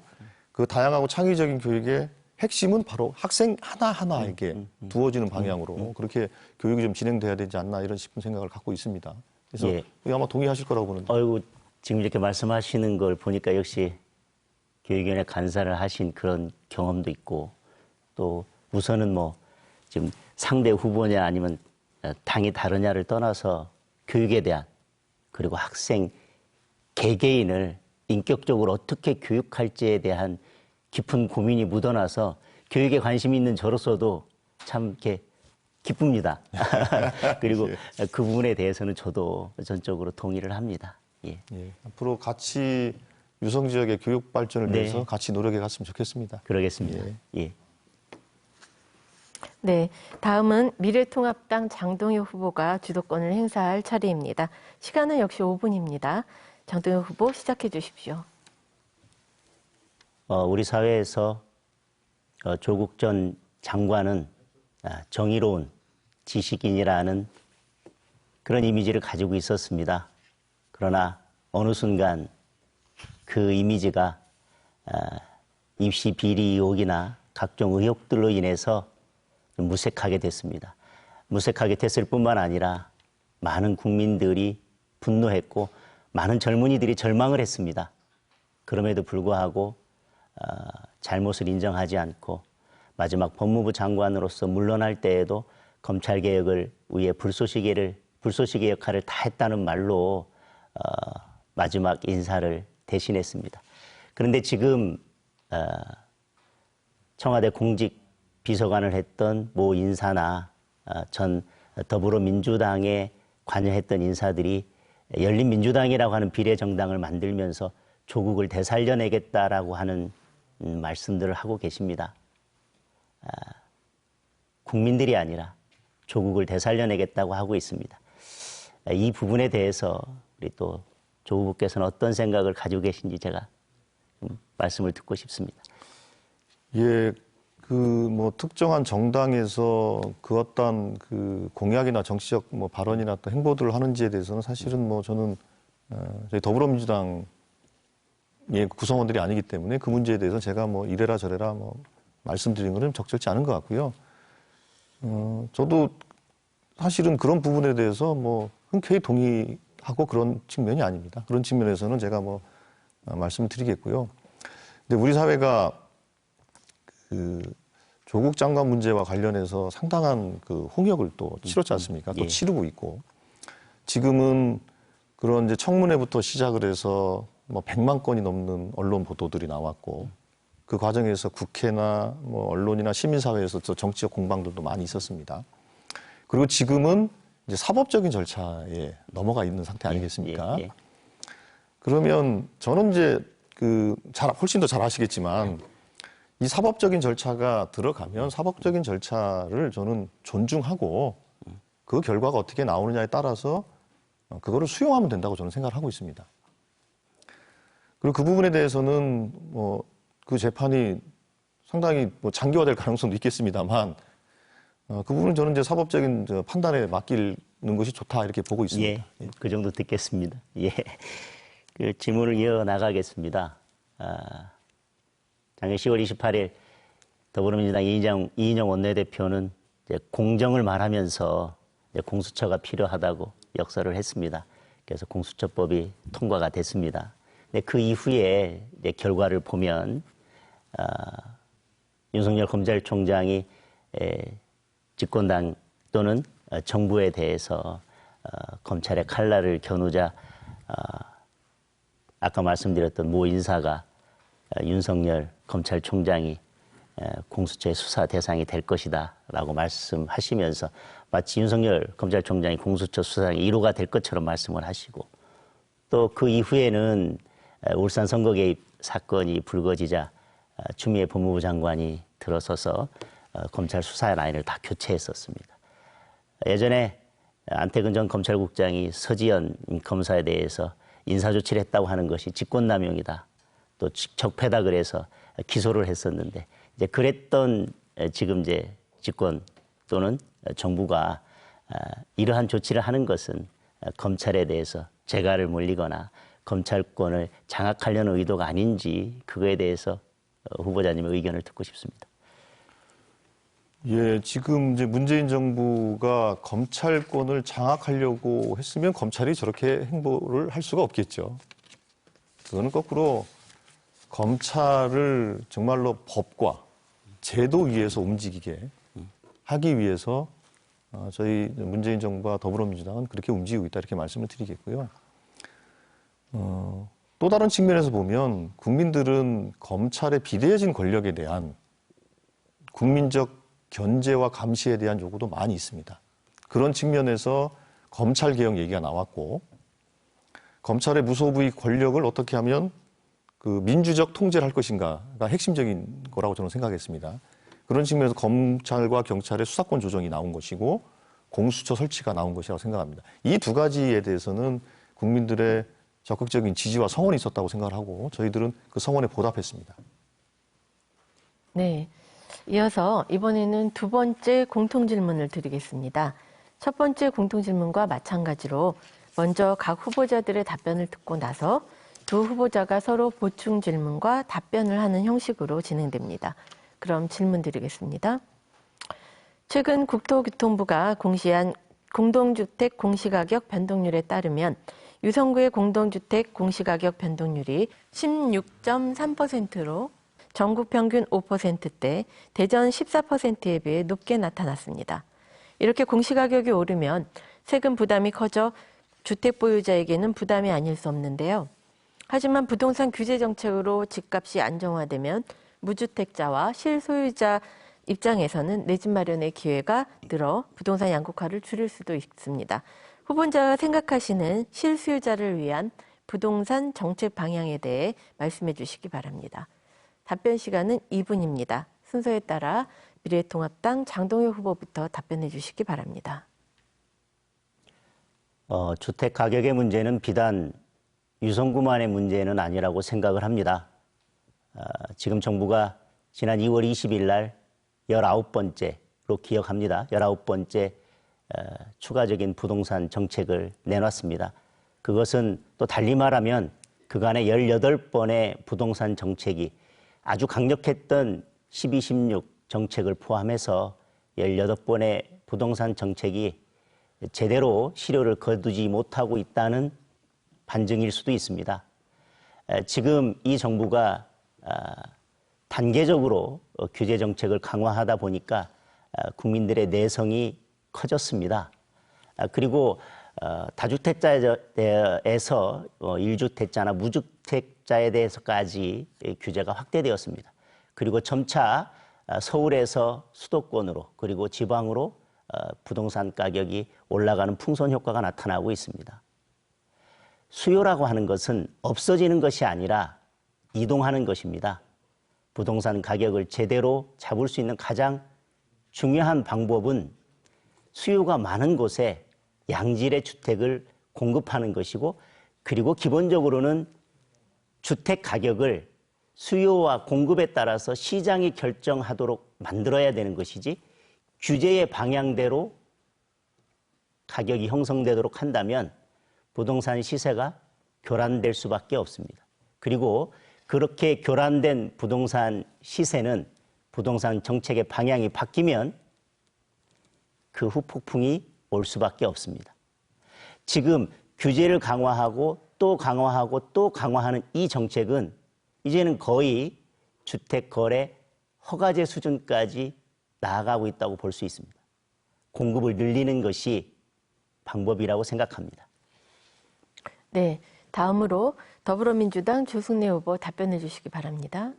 그 다양하고 창의적인 교육의 핵심은 바로 학생 하나하나에게 두어지는 방향으로 그렇게 교육이 좀 진행돼야 되지 않나 이런 싶은 생각을 갖고 있습니다. 그래서 예. 아마 동의하실 거라고 보는데. 어이구, 지금 이렇게 말씀하시는 걸 보니까 역시 교육위원회 간사를 하신 그런 경험도 있고 또 우선은 뭐 지금 상대 후보냐 아니면 당이 다르냐를 떠나서 교육에 대한 그리고 학생 개개인을 인격적으로 어떻게 교육할지에 대한 깊은 고민이 묻어나서 교육에 관심이 있는 저로서도 참 이렇게 기쁩니다. 그리고 그 부분에 대해서는 저도 전적으로 동의를 합니다. 예. 예, 앞으로 같이 유성 지역의 교육 발전을 네. 위해서 같이 노력해 갔으면 좋겠습니다. 그러겠습니다. 예. 네, 다음은 미래통합당 장동혁 후보가 주도권을 행사할 차례입니다. 시간은 역시 5분입니다. 장동혁 후보 시작해 주십시오. 우리 사회에서 조국 전 장관은 정의로운 지식인이라는 그런 이미지를 가지고 있었습니다. 그러나 어느 순간 그 이미지가 입시 비리 의혹이나 각종 의혹들로 인해서 좀 무색하게 됐습니다. 무색하게 됐을 뿐만 아니라 많은 국민들이 분노했고 많은 젊은이들이 절망을 했습니다. 그럼에도 불구하고 잘못을 인정하지 않고 마지막 법무부 장관으로서 물러날 때에도 검찰개혁을 위해 불쏘시개 역할을 다 했다는 말로 마지막 인사를 대신했습니다. 그런데 지금 청와대 공직비서관을 했던 모 인사나 전 더불어민주당에 관여했던 인사들이 열린민주당이라고 하는 비례정당을 만들면서 조국을 되살려내겠다라고 하는 말씀들을 하고 계십니다. 국민들이 아니라 조국을 되살려내겠다고 하고 있습니다. 이 부분에 대해서 우리 또 조 후보께서는 어떤 생각을 가지고 계신지 제가 좀 말씀을 듣고 싶습니다. 예, 그 뭐 특정한 정당에서 그 어떤 그 공약이나 정치적 뭐 발언이나 또 행보들을 하는지에 대해서는 사실은 뭐 저는 저희 더불어민주당의 구성원들이 아니기 때문에 그 문제에 대해서 제가 뭐 이래라 저래라 뭐 말씀드린 것은 적절치 않은 것 같고요. 저도 사실은 그런 부분에 대해서 뭐 흔쾌히 동의하고 그런 측면이 아닙니다. 그런 측면에서는 제가 뭐 말씀을 드리겠고요. 근데 우리 사회가 그 조국 장관 문제와 관련해서 상당한 그 홍역을 또 치렀지 않습니까? 또 예. 치르고 있고 지금은 그런 이제 청문회부터 시작을 해서 뭐 100만 건이 넘는 언론 보도들이 나왔고 그 과정에서 국회나 뭐 언론이나 시민사회에서 또 정치적 공방들도 많이 있었습니다. 그리고 지금은 이제 사법적인 절차에 넘어가 있는 상태 아니겠습니까? 예. 그러면 저는 이제 훨씬 더 잘 아시겠지만 이 사법적인 절차가 들어가면 사법적인 절차를 저는 존중하고 그 결과가 어떻게 나오느냐에 따라서 그거를 수용하면 된다고 저는 생각을 하고 있습니다. 그리고 그 부분에 대해서는 그 재판이 상당히 장기화될 가능성도 있겠습니다만 그 부분은 저는 이제 사법적인 판단에 맡기는 것이 좋다 이렇게 보고 있습니다. 예, 그 정도 듣겠습니다. 예, 그 질문을 이어 나가겠습니다. 작년 10월 28일 더불어민주당 이인영 원내대표는 이제 공정을 말하면서 이제 공수처가 필요하다고 역설을 했습니다. 그래서 공수처법이 통과가 됐습니다. 근데 그 이후에 이제 결과를 보면 윤석열 검찰총장이 집권당 또는 정부에 대해서 검찰의 칼날을 겨누자 아까 말씀드렸던 모 인사가 윤석열 검찰총장이 공수처의 수사 대상이 될 것이다 라고 말씀하시면서 마치 윤석열 검찰총장이 공수처 수사의 1호가 될 것처럼 말씀을 하시고 또 그 이후에는 울산 선거 개입 사건이 불거지자 추미애 법무부 장관이 들어서서 검찰 수사 라인을 다 교체했었습니다. 예전에 안태근 전 검찰국장이 서지현 검사에 대해서 인사조치를 했다고 하는 것이 직권남용이다. 또 적폐다 그래서 기소를 했었는데 이제 그랬던 지금 이제 집권 또는 정부가 이러한 조치를 하는 것은 검찰에 대해서 재갈을 물리거나 검찰권을 장악하려는 의도가 아닌지 그거에 대해서 후보자님의 의견을 듣고 싶습니다. 예, 지금 이제 문재인 정부가 검찰권을 장악하려고 했으면 검찰이 저렇게 행보를 할 수가 없겠죠. 그거는 거꾸로 검찰을 정말로 법과 제도 위에서 움직이게 하기 위해서 저희 문재인 정부와 더불어민주당은 그렇게 움직이고 있다 이렇게 말씀을 드리겠고요. 또 다른 측면에서 보면 국민들은 검찰의 비대해진 권력에 대한 국민적 견제와 감시에 대한 요구도 많이 있습니다. 그런 측면에서 검찰개혁 얘기가 나왔고 검찰의 무소부의 권력을 어떻게 하면 그 민주적 통제를 할 것인가가 핵심적인 거라고 저는 생각했습니다. 그런 측면에서 검찰과 경찰의 수사권 조정이 나온 것이고 공수처 설치가 나온 것이라고 생각합니다. 이 두 가지에 대해서는 국민들의 적극적인 지지와 성원이 있었다고 생각을 하고 저희들은 그 성원에 보답했습니다. 네. 이어서 이번에는 두 번째 공통질문을 드리겠습니다. 첫 번째 공통질문과 마찬가지로 먼저 각 후보자들의 답변을 듣고 나서 두 후보자가 서로 보충 질문과 답변을 하는 형식으로 진행됩니다. 그럼 질문 드리겠습니다. 최근 국토교통부가 공시한 공동주택 공시가격 변동률에 따르면 유성구의 공동주택 공시가격 변동률이 16.3%로 전국 평균 5%대, 대전 14%에 비해 높게 나타났습니다. 이렇게 공시가격이 오르면 세금 부담이 커져 주택 보유자에게는 부담이 아닐 수 없는데요. 하지만 부동산 규제 정책으로 집값이 안정화되면 무주택자와 실소유자 입장에서는 내 집 마련의 기회가 늘어 부동산 양극화를 줄일 수도 있습니다. 후보자가 생각하시는 실수요자를 위한 부동산 정책 방향에 대해 말씀해 주시기 바랍니다. 답변 시간은 2분입니다. 순서에 따라 미래통합당 장동혁 후보부터 답변해 주시기 바랍니다. 주택 가격의 문제는 비단 유성구만의 문제는 아니라고 생각을 합니다. 지금 정부가 지난 2월 20일 날 19번째로 기억합니다. 19번째 추가적인 부동산 정책을 내놨습니다. 그것은 또 달리 말하면 그간의 18번의 부동산 정책이 아주 강력했던 12, 16 정책을 포함해서 18번의 부동산 정책이 제대로 실효를 거두지 못하고 있다는 반증일 수도 있습니다. 지금 이 정부가 단계적으로 규제 정책을 강화하다 보니까 국민들의 내성이 커졌습니다. 그리고 다주택자에서 1주택자나 무주택자에 대해서까지 규제가 확대되었습니다. 그리고 점차 서울에서 수도권으로 그리고 지방으로 부동산 가격이 올라가는 풍선 효과가 나타나고 있습니다. 수요라고 하는 것은 없어지는 것이 아니라 이동하는 것입니다. 부동산 가격을 제대로 잡을 수 있는 가장 중요한 방법은 수요가 많은 곳에 양질의 주택을 공급하는 것이고, 그리고 기본적으로는 주택 가격을 수요와 공급에 따라서 시장이 결정하도록 만들어야 되는 것이지, 규제의 방향대로 가격이 형성되도록 한다면 부동산 시세가 교란될 수밖에 없습니다. 그리고 그렇게 교란된 부동산 시세는 부동산 정책의 방향이 바뀌면 그 후폭풍이 올 수밖에 없습니다. 지금 규제를 강화하고 또 강화하고 또 강화하는 이 정책은 이제는 거의 주택 거래 허가제 수준까지 나아가고 있다고 볼 수 있습니다. 공급을 늘리는 것이 방법이라고 생각합니다. 네, 다음으로 더불어민주당 조승래 후보 답변해 주시기 바랍니다.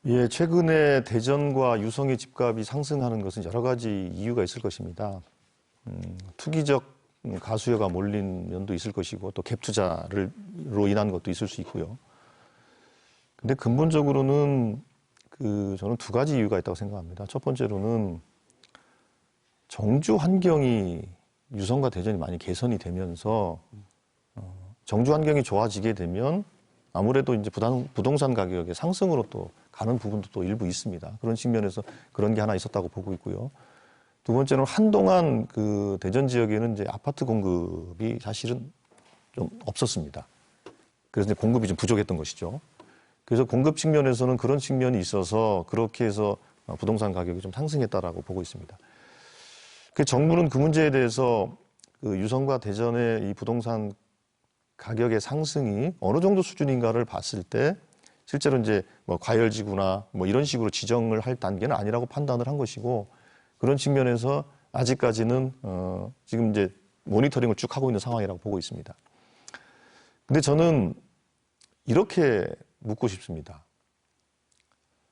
예, 최근에 대전과 유성의 집값이 상승하는 것은 여러 가지 이유가 있을 것입니다. 투기적 가수요가 몰린 면도 있을 것이고, 또 갭 투자로 인한 것도 있을 수 있고요. 근데 근본적으로는 저는 두 가지 이유가 있다고 생각합니다. 첫 번째로는 정주 환경이 유성과 대전이 많이 개선이 되면서 정주 환경이 좋아지게 되면 아무래도 이제 부동산 가격의 상승으로 또 가는 부분도 또 일부 있습니다. 그런 측면에서 그런 게 하나 있었다고 보고 있고요. 두 번째는 한동안 그 대전 지역에는 이제 아파트 공급이 사실은 좀 없었습니다. 그래서 이제 공급이 좀 부족했던 것이죠. 그래서 공급 측면에서는 그런 측면이 있어서 그렇게 해서 부동산 가격이 좀 상승했다라고 보고 있습니다. 정부는 그 문제에 대해서 그 유성과 대전의 이 부동산 가격의 상승이 어느 정도 수준인가를 봤을 때 실제로 이제 뭐 과열지구나 뭐 이런 식으로 지정을 할 단계는 아니라고 판단을 한 것이고, 그런 측면에서 아직까지는 지금 이제 모니터링을 쭉 하고 있는 상황이라고 보고 있습니다. 근데 저는 이렇게 묻고 싶습니다.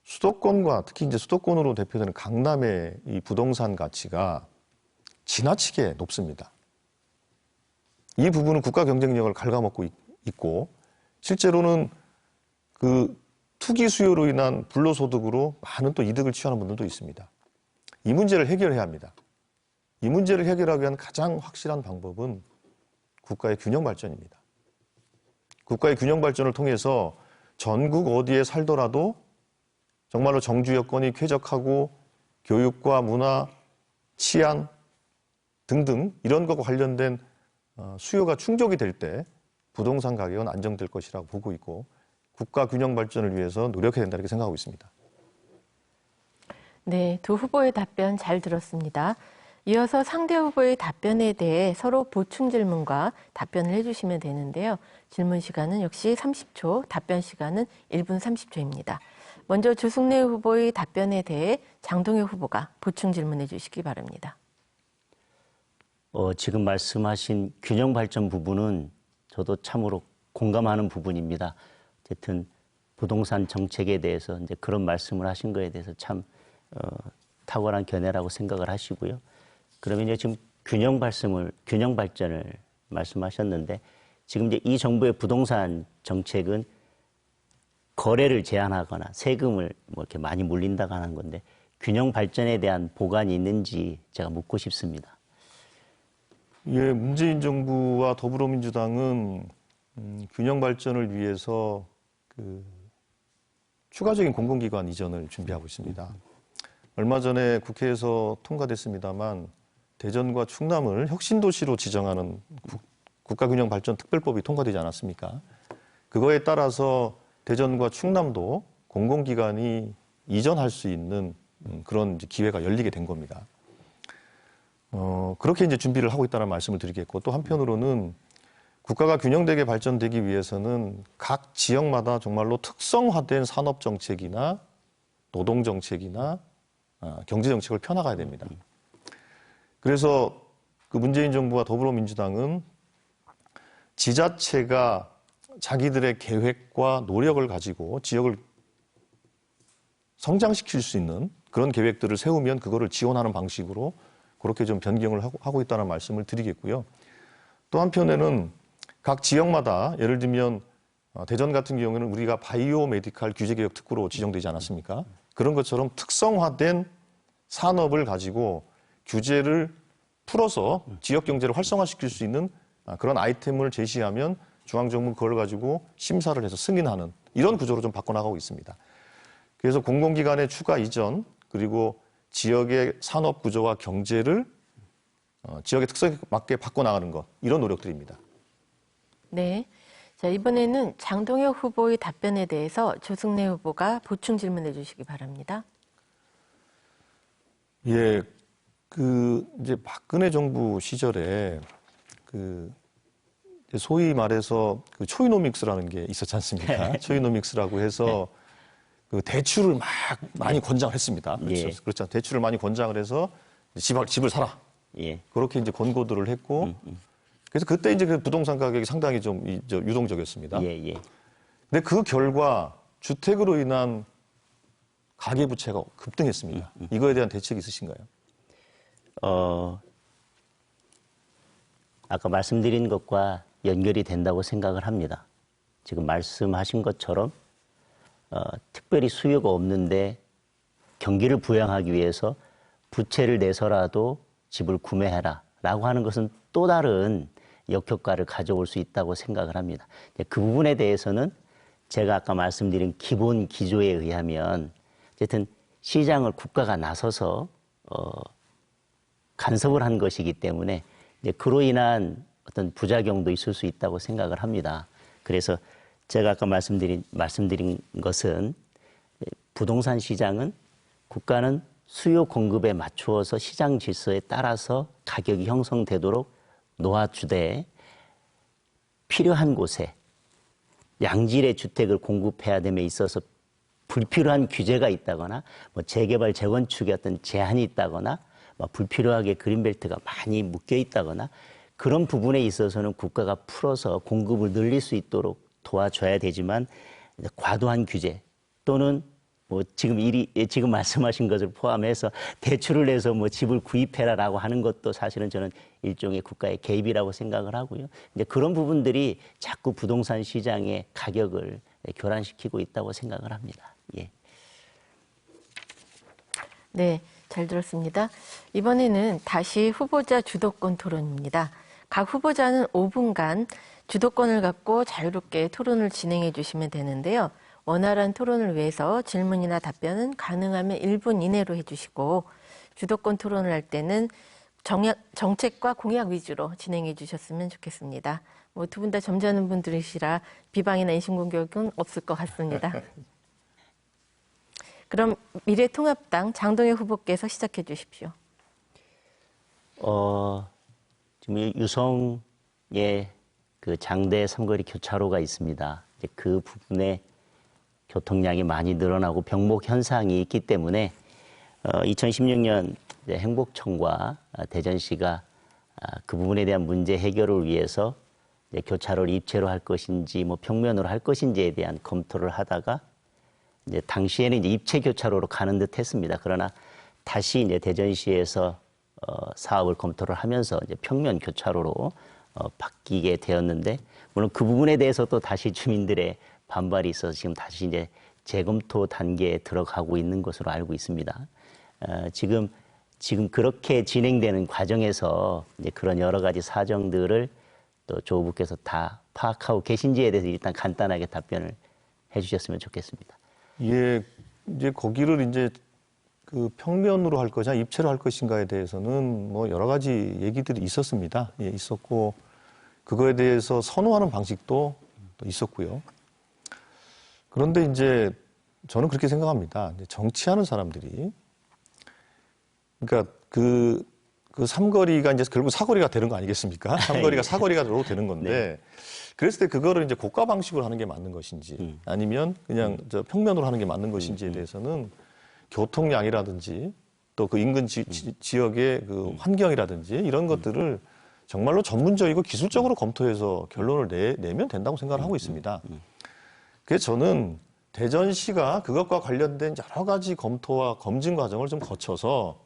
수도권과 특히 이제 수도권으로 대표되는 강남의 이 부동산 가치가 지나치게 높습니다. 이 부분은 국가 경쟁력을 갉아먹고 있고, 실제로는 그 투기 수요로 인한 불로소득으로 많은 또 이득을 취하는 분들도 있습니다. 이 문제를 해결해야 합니다. 이 문제를 해결하기 위한 가장 확실한 방법은 국가의 균형 발전입니다. 국가의 균형 발전을 통해서 전국 어디에 살더라도 정말로 정주 여건이 쾌적하고 교육과 문화, 치안 등등 이런 것과 관련된 수요가 충족이 될 때 부동산 가격은 안정될 것이라고 보고 있고, 국가 균형 발전을 위해서 노력해야 된다 이렇게 생각하고 있습니다. 네, 두 후보의 답변 잘 들었습니다. 이어서 상대 후보의 답변에 대해 서로 보충 질문과 답변을 해주시면 되는데요. 질문 시간은 역시 30초, 답변 시간은 1분 30초입니다. 먼저 조승래 후보의 답변에 대해 장동혁 후보가 보충 질문해 주시기 바랍니다. 지금 말씀하신 균형 발전 부분은 저도 참으로 공감하는 부분입니다. 어쨌든 부동산 정책에 대해서 이제 그런 말씀을 하신 거에 대해서 참 탁월한 견해라고 생각을 하시고요. 그러면 이제 지금 균형 발전을 말씀하셨는데, 지금 이제 이 정부의 부동산 정책은 거래를 제한하거나 세금을 뭐 이렇게 많이 물린다고 하는 건데, 균형 발전에 대한 보관이 있는지 제가 묻고 싶습니다. 예, 문재인 정부와 더불어민주당은 균형 발전을 위해서 추가적인 공공기관 이전을 준비하고 있습니다. 얼마 전에 국회에서 통과됐습니다만 대전과 충남을 혁신도시로 지정하는 국가균형발전특별법이 통과되지 않았습니까? 그거에 따라서 대전과 충남도 공공기관이 이전할 수 있는 그런 기회가 열리게 된 겁니다. 그렇게 이제 준비를 하고 있다는 말씀을 드리겠고, 또 한편으로는 국가가 균형되게 발전되기 위해서는 각 지역마다 정말로 특성화된 산업정책이나 노동정책이나 경제정책을 펴나가야 됩니다. 그래서 그 문재인 정부와 더불어민주당은 지자체가 자기들의 계획과 노력을 가지고 지역을 성장시킬 수 있는 그런 계획들을 세우면 그거를 지원하는 방식으로 그렇게 좀 변경을 하고 있다는 말씀을 드리겠고요. 또 한편에는 각 지역마다 예를 들면 대전 같은 경우에는 우리가 바이오 메디칼 규제개혁 특구로 지정되지 않았습니까? 그런 것처럼 특성화된 산업을 가지고 규제를 풀어서 지역 경제를 활성화시킬 수 있는 그런 아이템을 제시하면 중앙정부는 그걸 가지고 심사를 해서 승인하는 이런 구조로 좀 바꿔나가고 있습니다. 그래서 공공기관의 추가 이전 그리고 지역의 산업 구조와 경제를 지역의 특성에 맞게 바꿔나가는 것 이런 노력들입니다. 네. 자, 이번에는 장동혁 후보의 답변에 대해서 조승래 후보가 보충 질문해 주시기 바랍니다. 예, 이제 박근혜 정부 시절에 소위 말해서 초이노믹스라는 게 있었지 않습니까? 초이노믹스라고 해서 대출을 막 많이 권장을 했습니다. 그렇죠. 예. 그렇죠. 대출을 많이 권장을 해서 집을 사라. 예. 그렇게 이제 권고들을 했고, 그래서 그때 이제 그 부동산 가격이 상당히 좀 유동적이었습니다. 예, 예. 근데 그 결과 주택으로 인한 가계부채가 급등했습니다. 이거에 대한 대책이 있으신가요? 아까 말씀드린 것과 연결이 된다고 생각을 합니다. 지금 말씀하신 것처럼 특별히 수요가 없는데 경기를 부양하기 위해서 부채를 내서라도 집을 구매해라라고 하는 것은 또 다른 역효과를 가져올 수 있다고 생각을 합니다. 그 부분에 대해서는 제가 아까 말씀드린 기본 기조에 의하면 어쨌든 시장을 국가가 나서서 간섭을 한 것이기 때문에 이제 그로 인한 어떤 부작용도 있을 수 있다고 생각을 합니다. 그래서 제가 아까 말씀드린 것은 부동산 시장은 국가는 수요 공급에 맞추어서 시장 질서에 따라서 가격이 형성되도록 놓아주되 필요한 곳에 양질의 주택을 공급해야 됨에 있어서 불필요한 규제가 있다거나 재개발 재건축에 어떤 제한이 있다거나 불필요하게 그린벨트가 많이 묶여 있다거나 그런 부분에 있어서는 국가가 풀어서 공급을 늘릴 수 있도록 도와줘야 되지만 과도한 규제 또는 지금 말씀하신 것을 포함해서 대출을 내서 집을 구입해라라고 하는 것도 사실은 저는 일종의 국가의 개입이라고 생각을 하고요. 이제 그런 부분들이 자꾸 부동산 시장의 가격을 교란시키고 있다고 생각을 합니다. 예. 네, 잘 들었습니다. 이번에는 다시 후보자 주도권 토론입니다. 각 후보자는 5분간 주도권을 갖고 자유롭게 토론을 진행해 주시면 되는데요. 원활한 토론을 위해서 질문이나 답변은 가능하면 1분 이내로 해주시고 주도권 토론을 할 때는 정책과 공약 위주로 진행해 주셨으면 좋겠습니다. 두 분 다 점잖은 분들이시라 비방이나 인신공격은 없을 것 같습니다. 그럼 미래통합당 장동혁 후보께서 시작해 주십시오. 지금 유성의 그 장대 삼거리 교차로가 있습니다. 이제 그 부분에 교통량이 많이 늘어나고 병목 현상이 있기 때문에 2016년 행복청과 대전시가 그 부분에 대한 문제 해결을 위해서 교차로를 입체로 할 것인지 평면으로 할 것인지에 대한 검토를 하다가 이제 당시에는 이제 입체 교차로로 가는 듯 했습니다. 그러나 다시 이제 대전시에서 사업을 검토를 하면서 이제 평면 교차로로 바뀌게 되었는데 물론 그 부분에 대해서 또 다시 주민들의 반발이 있어서 지금 다시 이제 재검토 단계에 들어가고 있는 것으로 알고 있습니다. 지금 그렇게 진행되는 과정에서 이제 그런 여러 가지 사정들을 또 조 후보께서 다 파악하고 계신지에 대해서 일단 간단하게 답변을 해주셨으면 좋겠습니다. 예, 이제 거기를 이제 그 평면으로 할 것이냐 입체로 할 것인가에 대해서는 여러 가지 얘기들이 있었습니다. 예, 있었고 그거에 대해서 선호하는 방식도 있었고요. 그런데 이제 저는 그렇게 생각합니다. 정치하는 사람들이 그러니까 그 삼거리가 이제 결국 사거리가 되는 거 아니겠습니까? 삼거리가 사거리가 되는 건데 네. 그랬을 때 그거를 이제 고가 방식으로 하는 게 맞는 것인지 아니면 그냥 평면으로 하는 게 맞는 것인지에 대해서는 교통량이라든지 또 그 인근 지역의 그 환경이라든지 이런 것들을 정말로 전문적이고 기술적으로 검토해서 결론을 내면 된다고 생각을 하고 있습니다. 그래서 저는 대전시가 그것과 관련된 여러 가지 검토와 검증 과정을 좀 거쳐서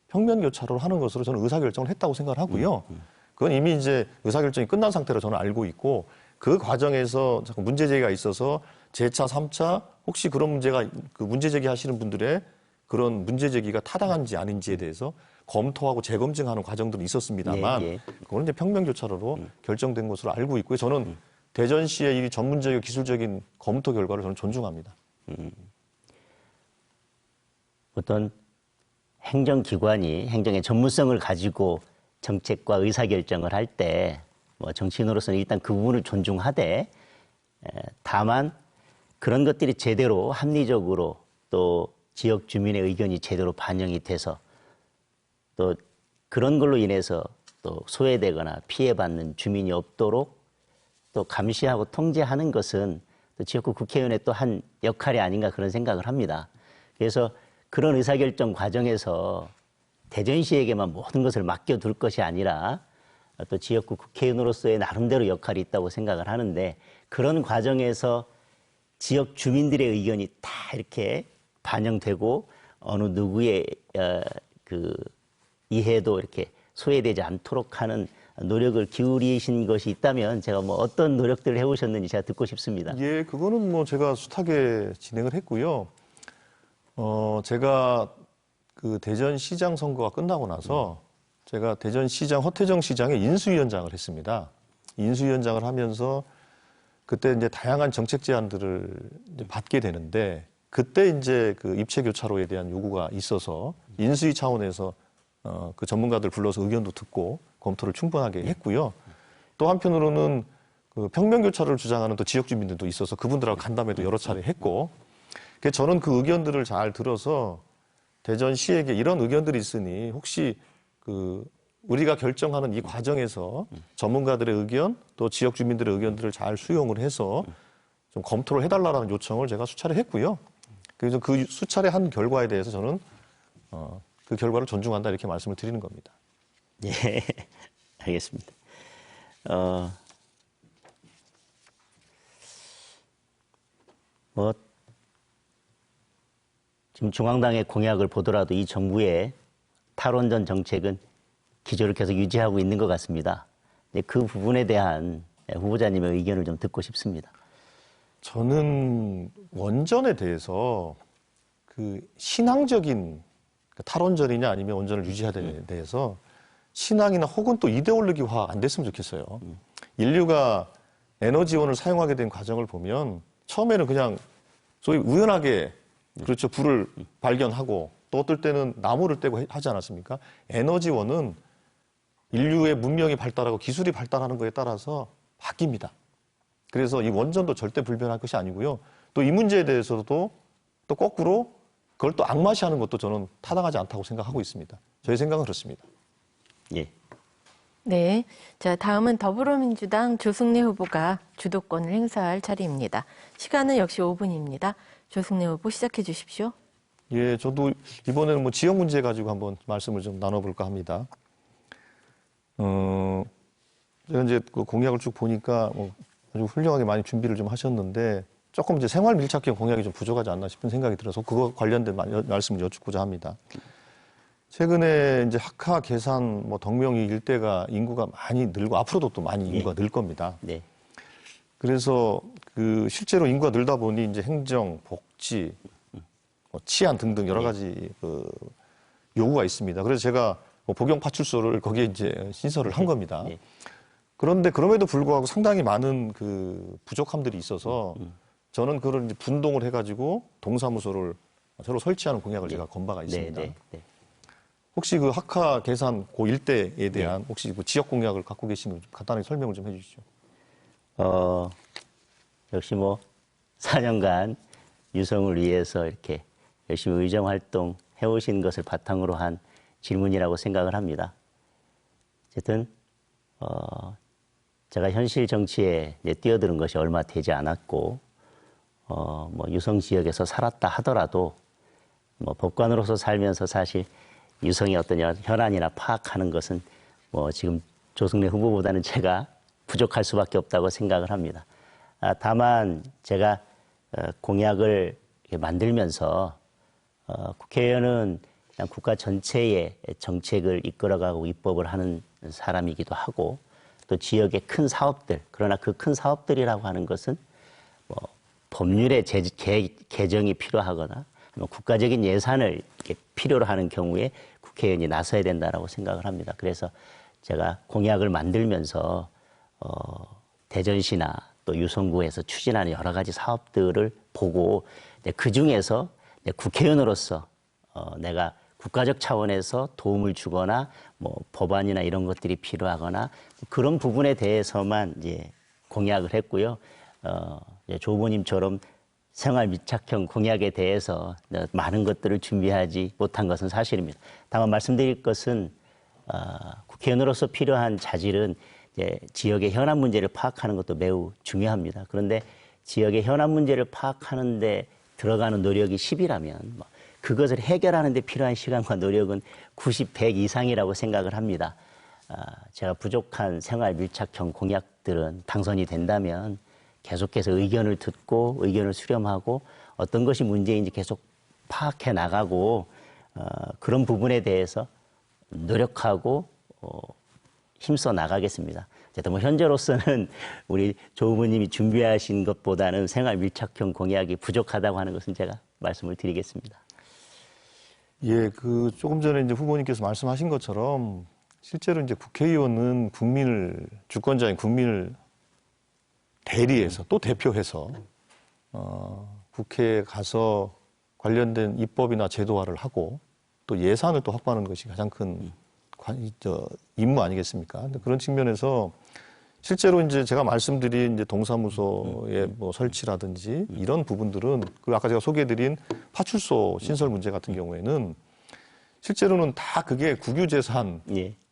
평면 교차로를 하는 것으로 저는 의사결정을 했다고 생각을 하고요. 그건 이미 이제 의사결정이 끝난 상태로 저는 알고 있고 그 과정에서 자꾸 문제 제기가 있어서 재차, 3차 혹시 그런 문제가 그 문제 제기하시는 분들의 그런 문제 제기가 타당한지 아닌지에 대해서 검토하고 재검증하는 과정들이 있었습니다만 그거는 이제 평면교차로로 결정된 것으로 알고 있고요. 저는 대전시의 이 전문적이고 기술적인 검토 결과를 저는 존중합니다. 어떤 행정기관이 행정의 전문성을 가지고 정책과 의사결정을 할 때 뭐 정치인으로서는 일단 그 부분을 존중하되 다만 그런 것들이 제대로 합리적으로 또 지역 주민의 의견이 제대로 반영이 돼서 또 그런 걸로 인해서 또 소외되거나 피해받는 주민이 없도록 또 감시하고 통제하는 것은 또 지역구 국회의원의 또 한 역할이 아닌가 그런 생각을 합니다. 그래서 그런 의사결정 과정에서 대전시에게만 모든 것을 맡겨둘 것이 아니라 또 지역구 국회의원으로서의 나름대로 역할이 있다고 생각을 하는데 그런 과정에서 지역 주민들의 의견이 다 이렇게 반영되고 어느 누구의 그 이해도 이렇게 소외되지 않도록 하는 노력을 기울이신 것이 있다면 제가 뭐 어떤 노력들을 해오셨는지 제가 듣고 싶습니다. 예, 그거는 뭐 제가 숱하게 진행을 했고요. 제가 그 대전시장 선거가 끝나고 나서 제가 대전시장 허태정 시장의 인수위원장을 했습니다. 인수위원장을 하면서 그때 이제 다양한 정책 제안들을 이제 받게 되는데 그때 이제 그 입체 교차로에 대한 요구가 있어서 인수위 차원에서 그 전문가들 불러서 의견도 듣고 검토를 충분하게 했고요. 또 한편으로는 그 평면 교차로를 주장하는 또 지역 주민들도 있어서 그분들하고 간담회도 여러 차례 했고, 그래서 저는 그 의견들을 잘 들어서 대전시에게 이런 의견들이 있으니 혹시 그 우리가 결정하는 이 과정에서 전문가들의 의견 또 지역 주민들의 의견들을 잘 수용을 해서 좀 검토를 해달라는 요청을 제가 수차례 했고요. 그래서 그 수차례 한 결과에 대해서 저는 그 결과를 존중한다 이렇게 말씀을 드리는 겁니다. 예, 알겠습니다. 뭐 지금 중앙당의 공약을 보더라도 이 정부의 탈원전 정책은 기조를 계속 유지하고 있는 것 같습니다. 그 부분에 대한 후보자님의 의견을 좀 듣고 싶습니다. 저는 원전에 대해서 그 신앙적인 탈원전이냐 아니면 원전을 유지하냐에 대해서 신앙이나 혹은 또 이데올로기화 안 됐으면 좋겠어요. 인류가 에너지원을 사용하게 된 과정을 보면 처음에는 그냥 소위 우연하게 그렇죠. 불을 발견하고 또 어떨 때는 나무를 떼고 하지 않았습니까? 에너지원은 인류의 문명이 발달하고 기술이 발달하는 것에 따라서 바뀝니다. 그래서 이 원전도 절대 불변할 것이 아니고요. 또 이 문제에 대해서도 또 거꾸로 그걸 또 악마시하는 것도 저는 타당하지 않다고 생각하고 있습니다. 저희 생각은 그렇습니다. 예. 네. 자, 다음은 더불어민주당 조승래 후보가 주도권을 행사할 차례입니다. 시간은 역시 5분입니다. 조승래 후보 시작해 주십시오. 예, 저도 이번에는 뭐 지역 문제 가지고 한번 말씀을 좀 나눠볼까 합니다. 제가 이제 그 공약을 쭉 보니까 뭐 아주 훌륭하게 많이 준비를 좀 하셨는데 조금 이제 생활 밀착형 공약이 좀 부족하지 않나 싶은 생각이 들어서 그거 관련된 말씀을 여쭙고자 합니다. 최근에 이제 학하, 계산, 뭐 덕명이 일대가 인구가 많이 늘고 앞으로도 또 많이 인구가 늘 겁니다. 네. 그래서 그 실제로 인구가 늘다 보니 이제 행정, 복지, 뭐 치안 등등 여러 가지 그 요구가 있습니다. 그래서 제가 뭐 복용 파출소를 거기에 이제 신설을 한 겁니다. 그런데 그럼에도 불구하고 상당히 많은 그 부족함들이 있어서 저는 그걸 이제 분동을 해가지고 동사무소를 새로 설치하는 공약을 제가 건 바가 있습니다. 혹시 그 학하, 계산, 고 일대에 대한 혹시 그 지역 공약을 갖고 계시면 좀 간단하게 설명을 좀 해주시죠. 역시 뭐 4년간 유성을 위해서 이렇게 열심히 의정 활동 해오신 것을 바탕으로 한 질문이라고 생각을 합니다. 어쨌든 제가 현실 정치에 뛰어드는 것이 얼마 되지 않았고 뭐 유성 지역에서 살았다 하더라도 뭐 법관으로서 살면서 사실 유성의 어떤 현안이나 파악하는 것은 뭐 지금 조승래 후보보다는 제가 부족할 수밖에 없다고 생각을 합니다. 다만 제가 공약을 만들면서 국회의원은 그냥 국가 전체의 정책을 이끌어가고 입법을 하는 사람이기도 하고 또 지역의 큰 사업들, 그러나 그 큰 사업들이라고 하는 것은 뭐 법률의 개정이 필요하거나 국가적인 예산을 이렇게 필요로 하는 경우에 국회의원이 나서야 된다라고 생각을 합니다. 그래서 제가 공약을 만들면서 대전시나 또 유성구에서 추진하는 여러 가지 사업들을 보고 그 중에서 국회의원으로서 내가 국가적 차원에서 도움을 주거나 뭐 법안이나 이런 것들이 필요하거나 그런 부분에 대해서만 이제 공약을 했고요. 조 후보님처럼 생활 밀착형 공약에 대해서 많은 것들을 준비하지 못한 것은 사실입니다. 다만 말씀드릴 것은 국회의원으로서 필요한 자질은 이제 지역의 현안 문제를 파악하는 것도 매우 중요합니다. 그런데 지역의 현안 문제를 파악하는 데 들어가는 노력이 10이라면 그것을 해결하는 데 필요한 시간과 노력은 90, 100 이상이라고 생각을 합니다. 제가 부족한 생활 밀착형 공약들은 당선이 된다면 계속해서 의견을 듣고 의견을 수렴하고 어떤 것이 문제인지 계속 파악해 나가고 그런 부분에 대해서 노력하고 힘써 나가겠습니다. 어쨌든 뭐 현재로서는 우리 조 후보님이 준비하신 것보다는 생활 밀착형 공약이 부족하다고 하는 것은 제가 말씀을 드리겠습니다. 예, 그 조금 전에 이제 후보님께서 말씀하신 것처럼 실제로 이제 국회의원은 주권자인 국민을 대리해서 또 대표해서 국회에 가서 관련된 입법이나 제도화를 하고 또 예산을 또 확보하는 것이 가장 큰 임무 아니겠습니까? 그런 측면에서 실제로 이제 제가 말씀드린 이제 동사무소의 뭐 설치라든지 이런 부분들은 그 아까 제가 소개해드린 파출소 신설 문제 같은 경우에는 실제로는 다 그게 국유재산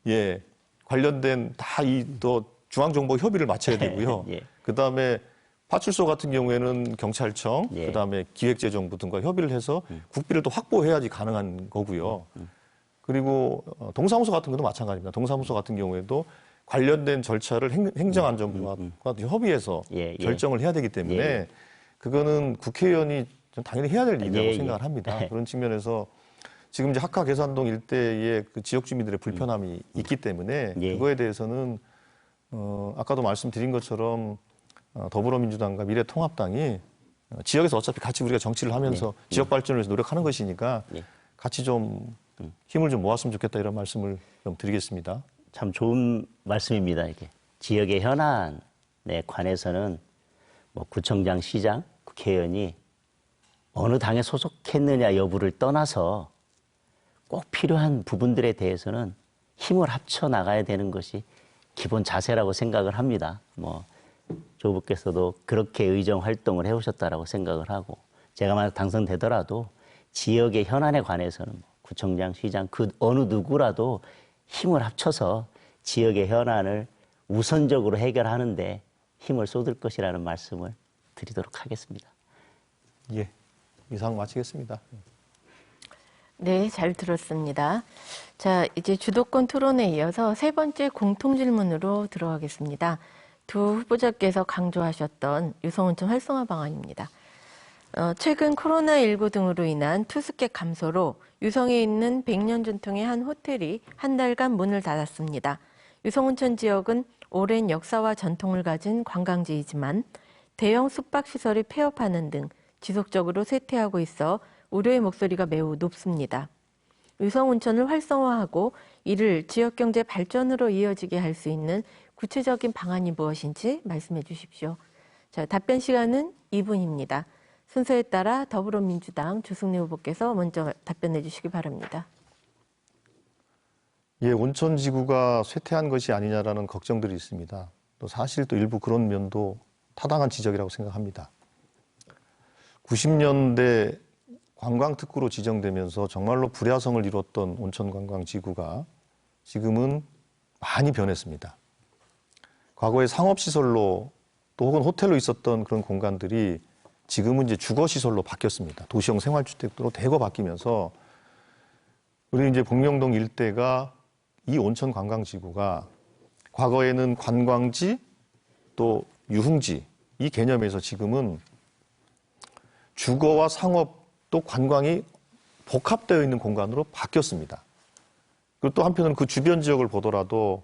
예 관련된 다 이 또 중앙정보 협의를 마쳐야 되고요. 그 다음에 파출소 같은 경우에는 경찰청, 그 다음에 기획재정부 등과 협의를 해서 국비를 또 확보해야지 가능한 거고요. 그리고 동사무소 같은 것도 마찬가지입니다. 동사무소 같은 경우에도 관련된 절차를 행정안전부와 협의해서 결정을 해야 되기 때문에 그거는 국회의원이 당연히 해야 될 일이라고 생각을 합니다. 그런 측면에서 지금 이제 학화 계산동 일대의 그 지역 주민들의 불편함이 있기 때문에 그거에 대해서는 아까도 말씀드린 것처럼 더불어민주당과 미래통합당이 지역에서 어차피 같이 우리가 정치를 하면서 지역 발전을 위해서 노력하는 것이니까 같이 좀 힘을 좀 모았으면 좋겠다 이런 말씀을 좀 드리겠습니다. 참 좋은 말씀입니다. 이게 지역의 현안에 관해서는 뭐 구청장, 시장, 국회의원이 어느 당에 소속했느냐 여부를 떠나서 꼭 필요한 부분들에 대해서는 힘을 합쳐 나가야 되는 것이 기본 자세라고 생각을 합니다. 뭐 조 후보께서도 그렇게 의정 활동을 해오셨다라고 생각을 하고 제가 만약 당선되더라도 지역의 현안에 관해서는 구청장, 시장 그 어느 누구라도 힘을 합쳐서 지역의 현안을 우선적으로 해결하는데 힘을 쏟을 것이라는 말씀을 드리도록 하겠습니다. 예, 이상 마치겠습니다. 네, 잘 들었습니다. 자, 이제 주도권 토론에 이어서 세 번째 공통 질문으로 들어가겠습니다. 두 후보자께서 강조하셨던 유성온천 활성화 방안입니다. 최근 코로나19 등으로 인한 투숙객 감소로 유성에 있는 100년 전통의 한 호텔이 한 달간 문을 닫았습니다. 유성온천 지역은 오랜 역사와 전통을 가진 관광지이지만 대형 숙박시설이 폐업하는 등 지속적으로 쇠퇴하고 있어 우려의 목소리가 매우 높습니다. 유성온천을 활성화하고 이를 지역경제 발전으로 이어지게 할 수 있는 구체적인 방안이 무엇인지 말씀해 주십시오. 자, 답변 시간은 2분입니다. 순서에 따라 더불어민주당 주승래 후보께서 먼저 답변해 주시기 바랍니다. 예, 온천지구가 쇠퇴한 것이 아니냐라는 걱정들이 있습니다. 또 사실 또 일부 그런 면도 타당한 지적이라고 생각합니다. 90년대 관광특구로 지정되면서 정말로 불야성을 이뤘던 온천관광지구가 지금은 많이 변했습니다. 과거에 상업시설로 또 혹은 호텔로 있었던 그런 공간들이 지금은 이제 주거시설로 바뀌었습니다. 도시형 생활주택으로 대거 바뀌면서 우리 이제 복명동 일대가 이 온천관광지구가 과거에는 관광지 또 유흥지 이 개념에서 지금은 주거와 상업 또 관광이 복합되어 있는 공간으로 바뀌었습니다. 그리고 또 한편으로는 그 주변 지역을 보더라도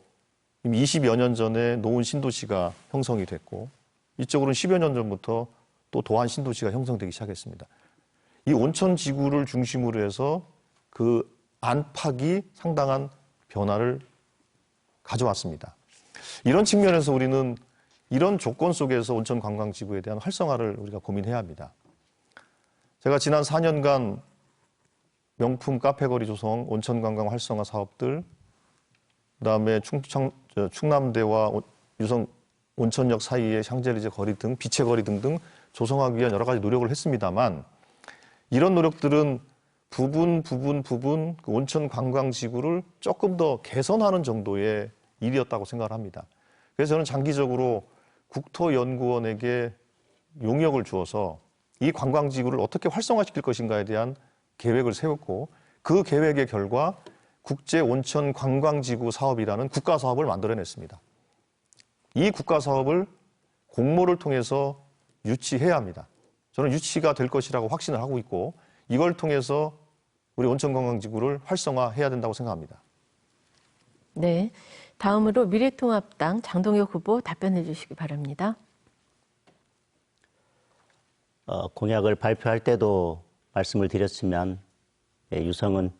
이미 20여 년 전에 노은 신도시가 형성이 됐고 이쪽으로는 10여 년 전부터 또 도안 신도시가 형성되기 시작했습니다. 이 온천 지구를 중심으로 해서 그 안팎이 상당한 변화를 가져왔습니다. 이런 측면에서 우리는 이런 조건 속에서 온천 관광지구에 대한 활성화를 우리가 고민해야 합니다. 제가 지난 4년간 명품 카페거리 조성, 온천 관광 활성화 사업들, 그다음에 충남대와 유성 온천역 사이의 샹젤리제 거리 등 빛의 거리 등등 조성하기 위한 여러 가지 노력을 했습니다만 이런 노력들은 부분 그 온천 관광지구를 조금 더 개선하는 정도의 일이었다고 생각을 합니다. 그래서 저는 장기적으로 국토연구원에게 용역을 주어서 이 관광지구를 어떻게 활성화시킬 것인가에 대한 계획을 세웠고 그 계획의 결과 국제온천관광지구 사업이라는 국가사업을 만들어냈습니다. 이 국가사업을 공모를 통해서 유치해야 합니다. 저는 유치가 될 것이라고 확신을 하고 있고 이걸 통해서 우리 온천관광지구를 활성화해야 된다고 생각합니다. 네, 다음으로 미래통합당 장동혁 후보 답변해 주시기 바랍니다. 공약을 발표할 때도 말씀을 드렸으면 유성은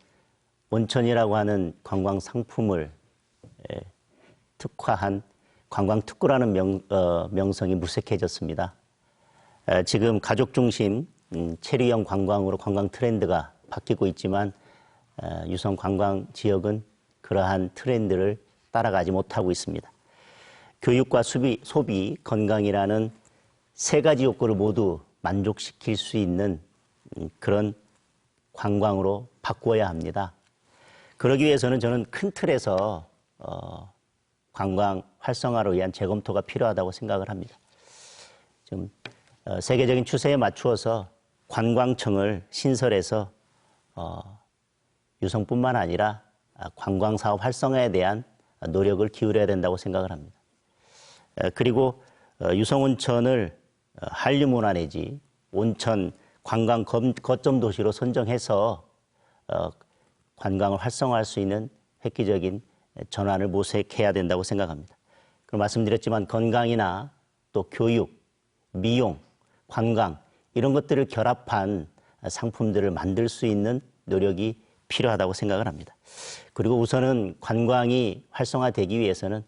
온천이라고 하는 관광 상품을 특화한 관광특구라는 명성이 무색해졌습니다. 지금 가족 중심 체류형 관광으로 관광 트렌드가 바뀌고 있지만 유성 관광 지역은 그러한 트렌드를 따라가지 못하고 있습니다. 교육과 소비, 건강이라는 세 가지 욕구를 모두 만족시킬 수 있는 그런 관광으로 바꾸어야 합니다. 그러기 위해서는 저는 큰 틀에서 관광 활성화를 위한 재검토가 필요하다고 생각을 합니다. 좀 세계적인 추세에 맞추어서 관광청을 신설해서 유성뿐만 아니라 관광사업 활성화에 대한 노력을 기울여야 된다고 생각을 합니다. 그리고 유성온천을 한류문화 내지 온천 관광 거점 도시로 선정해서 관광을 활성화할 수 있는 획기적인 전환을 모색해야 된다고 생각합니다. 그럼 말씀드렸지만 건강이나 또 교육, 미용, 관광 이런 것들을 결합한 상품들을 만들 수 있는 노력이 필요하다고 생각을 합니다. 그리고 우선은 관광이 활성화되기 위해서는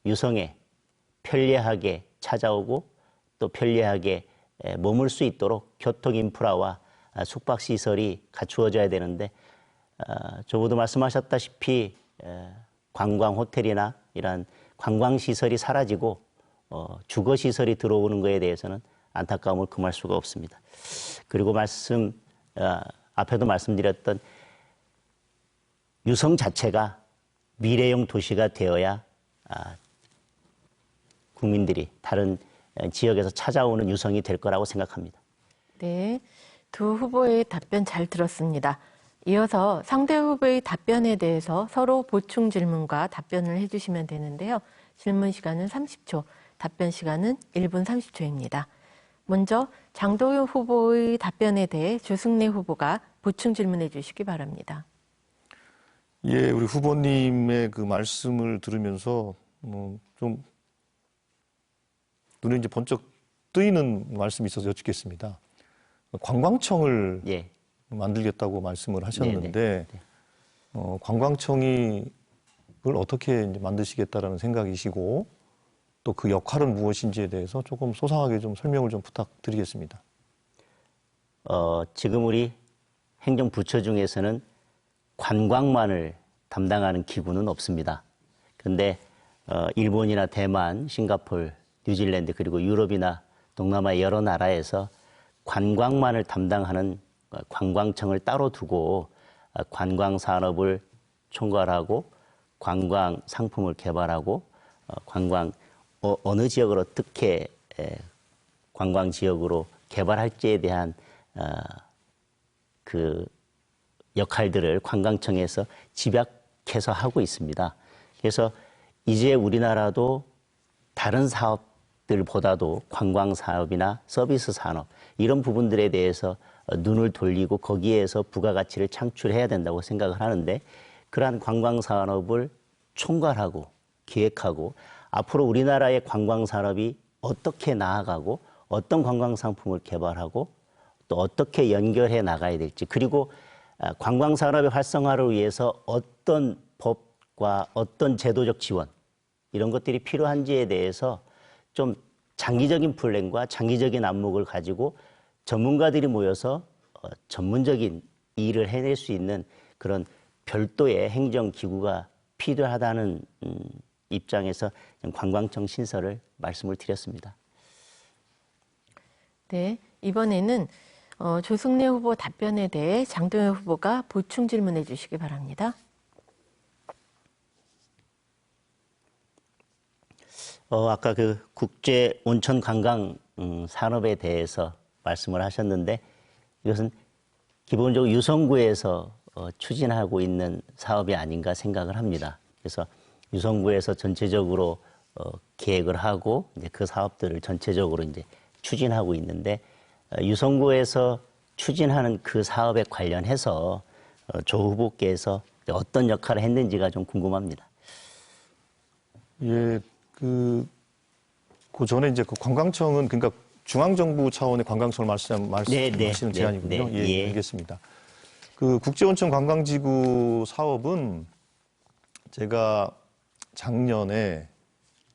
유성에 편리하게 찾아오고 또 편리하게 머물 수 있도록 교통 인프라와 숙박 시설이 갖추어져야 되는데 저보도 말씀하셨다시피 관광 호텔이나 이런 관광 시설이 사라지고 주거 시설이 들어오는 것에 대해서는 안타까움을 금할 수가 없습니다. 그리고 앞에도 말씀드렸던 유성 자체가 미래형 도시가 되어야 국민들이 다른 지역에서 찾아오는 유성이 될 거라고 생각합니다. 네, 두 후보의 답변 잘 들었습니다. 이어서 상대 후보의 답변에 대해서 서로 보충 질문과 답변을 해주시면 되는데요. 질문 시간은 30초, 답변 시간은 1분 30초입니다. 먼저 장동혁 후보의 답변에 대해 주승래 후보가 보충 질문해 주시기 바랍니다. 예, 우리 후보님의 그 말씀을 들으면서 좀 눈에 이제 번쩍 뜨이는 말씀이 있어서 여쭙겠습니다. 관광청을 예. 만들겠다고 말씀을 하셨는데 네. 관광청이 그걸 어떻게 이제 만드시겠다라는 생각이시고 또 그 역할은 무엇인지에 대해서 조금 소상하게 좀 설명을 좀 부탁드리겠습니다. 지금 우리 행정부처 중에서는 관광만을 담당하는 기구는 없습니다. 그런데 일본이나 대만, 싱가포르, 뉴질랜드 그리고 유럽이나 동남아 여러 나라에서 관광만을 담당하는 관광청을 따로 두고 관광 산업을 총괄하고 관광 상품을 개발하고 관광 어느 지역을 어떻게 관광 지역으로 개발할지에 대한 그 역할들을 관광청에서 집약해서 하고 있습니다. 그래서 이제 우리나라도 다른 사업들보다도 관광 사업이나 서비스 산업 이런 부분들에 대해서 눈을 돌리고 거기에서 부가가치를 창출해야 된다고 생각을 하는데 그러한 관광 산업을 총괄하고 기획하고 앞으로 우리나라의 관광 산업이 어떻게 나아가고 어떤 관광 상품을 개발하고 또 어떻게 연결해 나가야 될지 그리고 관광 산업의 활성화를 위해서 어떤 법과 어떤 제도적 지원 이런 것들이 필요한지에 대해서 좀 장기적인 플랜과 장기적인 안목을 가지고 전문가들이 모여서 전문적인 일을 해낼 수 있는 그런 별도의 행정기구가 필요하다는 입장에서 관광청 신설을 말씀을 드렸습니다. 네, 이번에는 조승래 후보 답변에 대해 장동혁 후보가 보충 질문해 주시기 바랍니다. 아까 그 국제 온천 관광 산업에 대해서 말씀을 하셨는데 이것은 기본적으로 유성구에서 추진하고 있는 사업이 아닌가 생각을 합니다. 그래서 유성구에서 전체적으로 계획을 하고 이제 그 사업들을 전체적으로 이제 추진하고 있는데 유성구에서 추진하는 그 사업에 관련해서 조 후보께서 어떤 역할을 했는지가 좀 궁금합니다. 예, 그 전에 이제 그 관광청은 그러니까 중앙정부 차원의 관광청을 말씀하시는 제안이군요. 예, 알겠습니다. 그 국제온천 관광지구 사업은 제가 작년에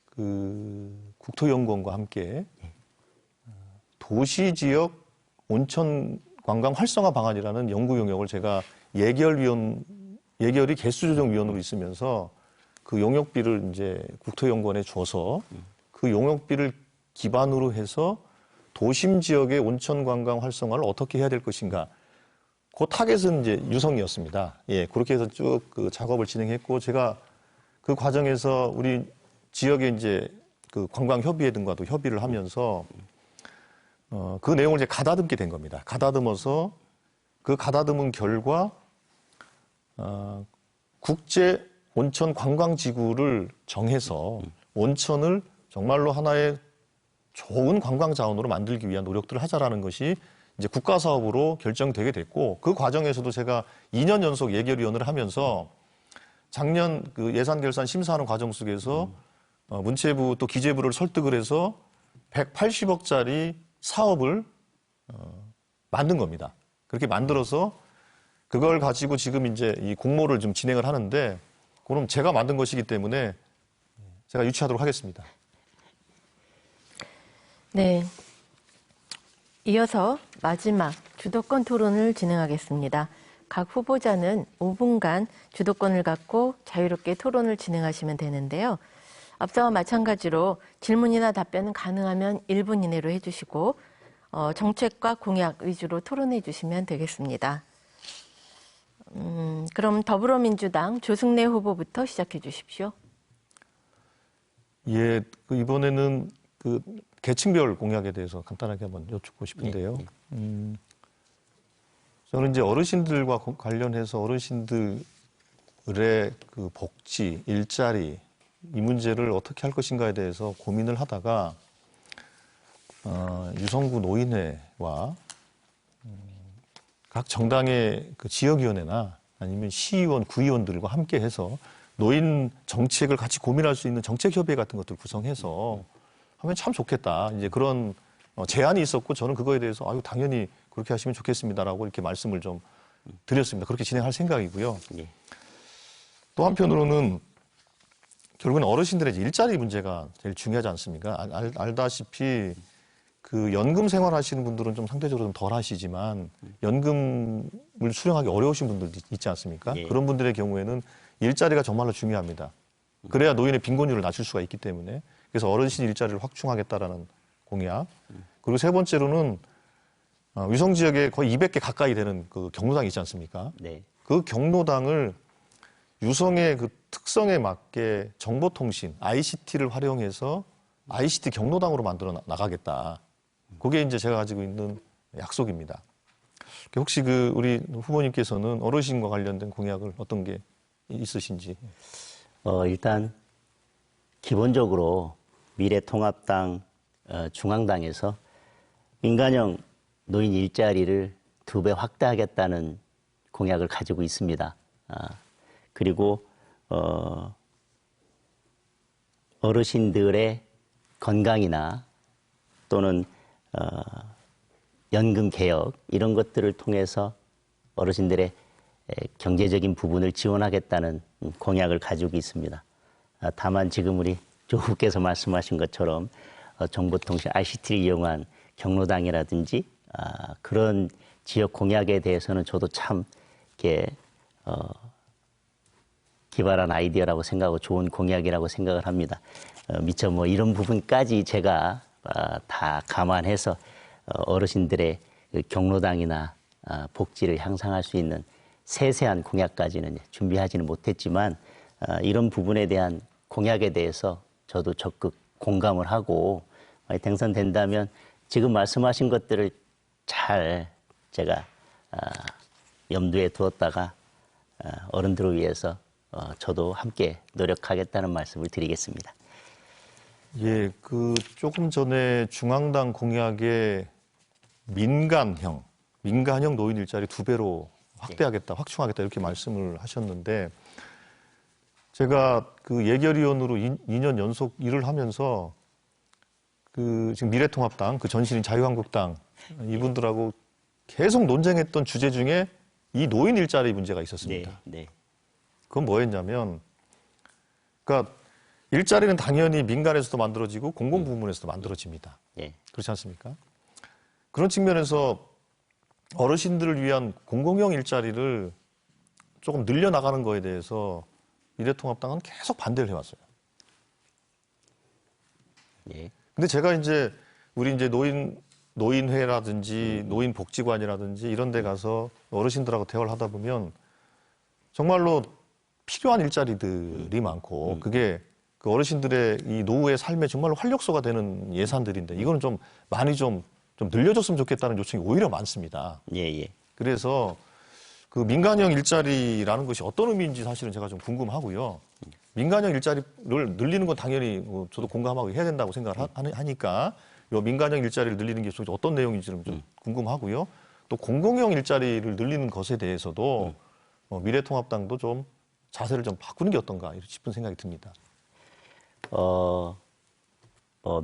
그 국토연구원과 함께 도시지역 온천 관광 활성화 방안이라는 연구 용역을 제가 예결위 개수조정위원으로 있으면서 그 용역비를 이제 국토연구원에 줘서 그 용역비를 기반으로 해서 도심 지역의 온천 관광 활성화를 어떻게 해야 될 것인가. 그 타겟은 이제 유성이었습니다. 예, 그렇게 해서 쭉 그 작업을 진행했고 제가 그 과정에서 우리 지역의 이제 그 관광협의회 등과도 협의를 하면서 그 내용을 이제 가다듬게 된 겁니다. 가다듬어서 그 가다듬은 결과 국제 온천 관광지구를 정해서 온천을 정말로 하나의 좋은 관광 자원으로 만들기 위한 노력들을 하자라는 것이 이제 국가 사업으로 결정되게 됐고 그 과정에서도 제가 2년 연속 예결위원을 하면서 작년 그 예산 결산 심사하는 과정 속에서 문체부 또 기재부를 설득을 해서 180억짜리 사업을 만든 겁니다. 그렇게 만들어서 그걸 가지고 지금 이제 이 공모를 좀 진행을 하는데 그럼 제가 만든 것이기 때문에 제가 유치하도록 하겠습니다. 네. 이어서 마지막 주도권 토론을 진행하겠습니다. 각 후보자는 5분간 주도권을 갖고 자유롭게 토론을 진행하시면 되는데요. 앞서와 마찬가지로 질문이나 답변은 가능하면 1분 이내로 해주시고 정책과 공약 위주로 토론해 주시면 되겠습니다. 그럼 더불어민주당 조승래 후보부터 시작해 주십시오. 예, 이번에는 그 계층별 공약에 대해서 간단하게 한번 여쭙고 싶은데요. 저는 이제 어르신들과 관련해서 어르신들의 그 복지, 일자리 이 문제를 어떻게 할 것인가에 대해서 고민을 하다가 유성구 노인회와 각 정당의 그 지역위원회나 아니면 시의원, 구의원들과 함께 해서 노인 정책을 같이 고민할 수 있는 정책협의회 같은 것들을 구성해서 하면 참 좋겠다. 이제 그런 제안이 있었고 저는 그거에 대해서 아유 당연히 그렇게 하시면 좋겠습니다라고 이렇게 말씀을 좀 드렸습니다. 그렇게 진행할 생각이고요. 예. 또 한편으로는 결국은 어르신들의 일자리 문제가 제일 중요하지 않습니까? 알다시피 그 연금 생활하시는 분들은 좀 상대적으로 좀 덜 하시지만 연금을 수령하기 어려우신 분들도 있지 않습니까? 예. 그런 분들의 경우에는 일자리가 정말로 중요합니다. 그래야 노인의 빈곤율을 낮출 수가 있기 때문에 그래서 어르신 일자리를 확충하겠다라는 공약. 그리고 세 번째로는 위성 지역에 거의 200개 가까이 되는 그 경로당이 있지 않습니까? 네. 그 경로당을 유성의 그 특성에 맞게 정보통신, ICT를 활용해서 ICT 경로당으로 만들어 나가겠다. 그게 이제 제가 가지고 있는 약속입니다. 혹시 그 우리 후보님께서는 어르신과 관련된 공약을 어떤 게 있으신지? 일단 기본적으로 미래통합당 중앙당에서 민간형 노인 일자리를 2배 확대하겠다는 공약을 가지고 있습니다. 그리고 어르신들의 건강이나 또는 연금 개혁 이런 것들을 통해서 어르신들의 경제적인 부분을 지원하겠다는 공약을 가지고 있습니다. 다만 지금 우리 조 후보께서 말씀하신 것처럼 정보통신 ICT를 이용한 경로당이라든지 그런 지역 공약에 대해서는 저도 참 이렇게 기발한 아이디어라고 생각하고 좋은 공약이라고 생각을 합니다. 미처 뭐 이런 부분까지 제가 다 감안해서 어르신들의 그 경로당이나 복지를 향상할 수 있는 세세한 공약까지는 준비하지는 못했지만 이런 부분에 대한 공약에 대해서 저도 적극 공감을 하고 당선된다면 지금 말씀하신 것들을 잘 제가 염두에 두었다가 어른들을 위해서 저도 함께 노력하겠다는 말씀을 드리겠습니다. 예, 그 조금 전에 중앙당 공약에 민간형 노인 일자리 2배로 확대하겠다, 확충하겠다 이렇게 말씀을 하셨는데 제가 그 예결위원으로 2년 연속 일을 하면서 그 지금 미래통합당, 그 전신인 자유한국당 이분들하고 계속 논쟁했던 주제 중에 이 노인 일자리 문제가 있었습니다. 네. 그건 뭐였냐면, 그러니까 일자리는 당연히 민간에서도 만들어지고 공공부문에서도 만들어집니다. 네. 그렇지 않습니까? 그런 측면에서 어르신들을 위한 공공형 일자리를 조금 늘려나가는 거에 대해서 미래통합당은 계속 반대를 해왔어요. 네. 근데 제가 이제 우리 이제 노인회라든지 노인복지관이라든지 이런 데 가서 어르신들하고 대화를 하다 보면 정말로 필요한 일자리들이 많고 그게 그 어르신들의 이 노후의 삶에 정말로 활력소가 되는 예산들인데 이거는 좀 많이 좀 늘려줬으면 좋겠다는 요청이 오히려 많습니다. 예. 그래서 그 민간형 일자리라는 것이 어떤 의미인지 사실은 제가 좀 궁금하고요. 민간형 일자리를 늘리는 건 당연히 저도 공감하고 해야 된다고 생각을 하니까 요 민간형 일자리를 늘리는 게 어떤 내용인지는 좀 궁금하고요. 또 공공형 일자리를 늘리는 것에 대해서도 미래통합당도 좀 자세를 좀 바꾸는 게 어떤가 싶은 생각이 듭니다.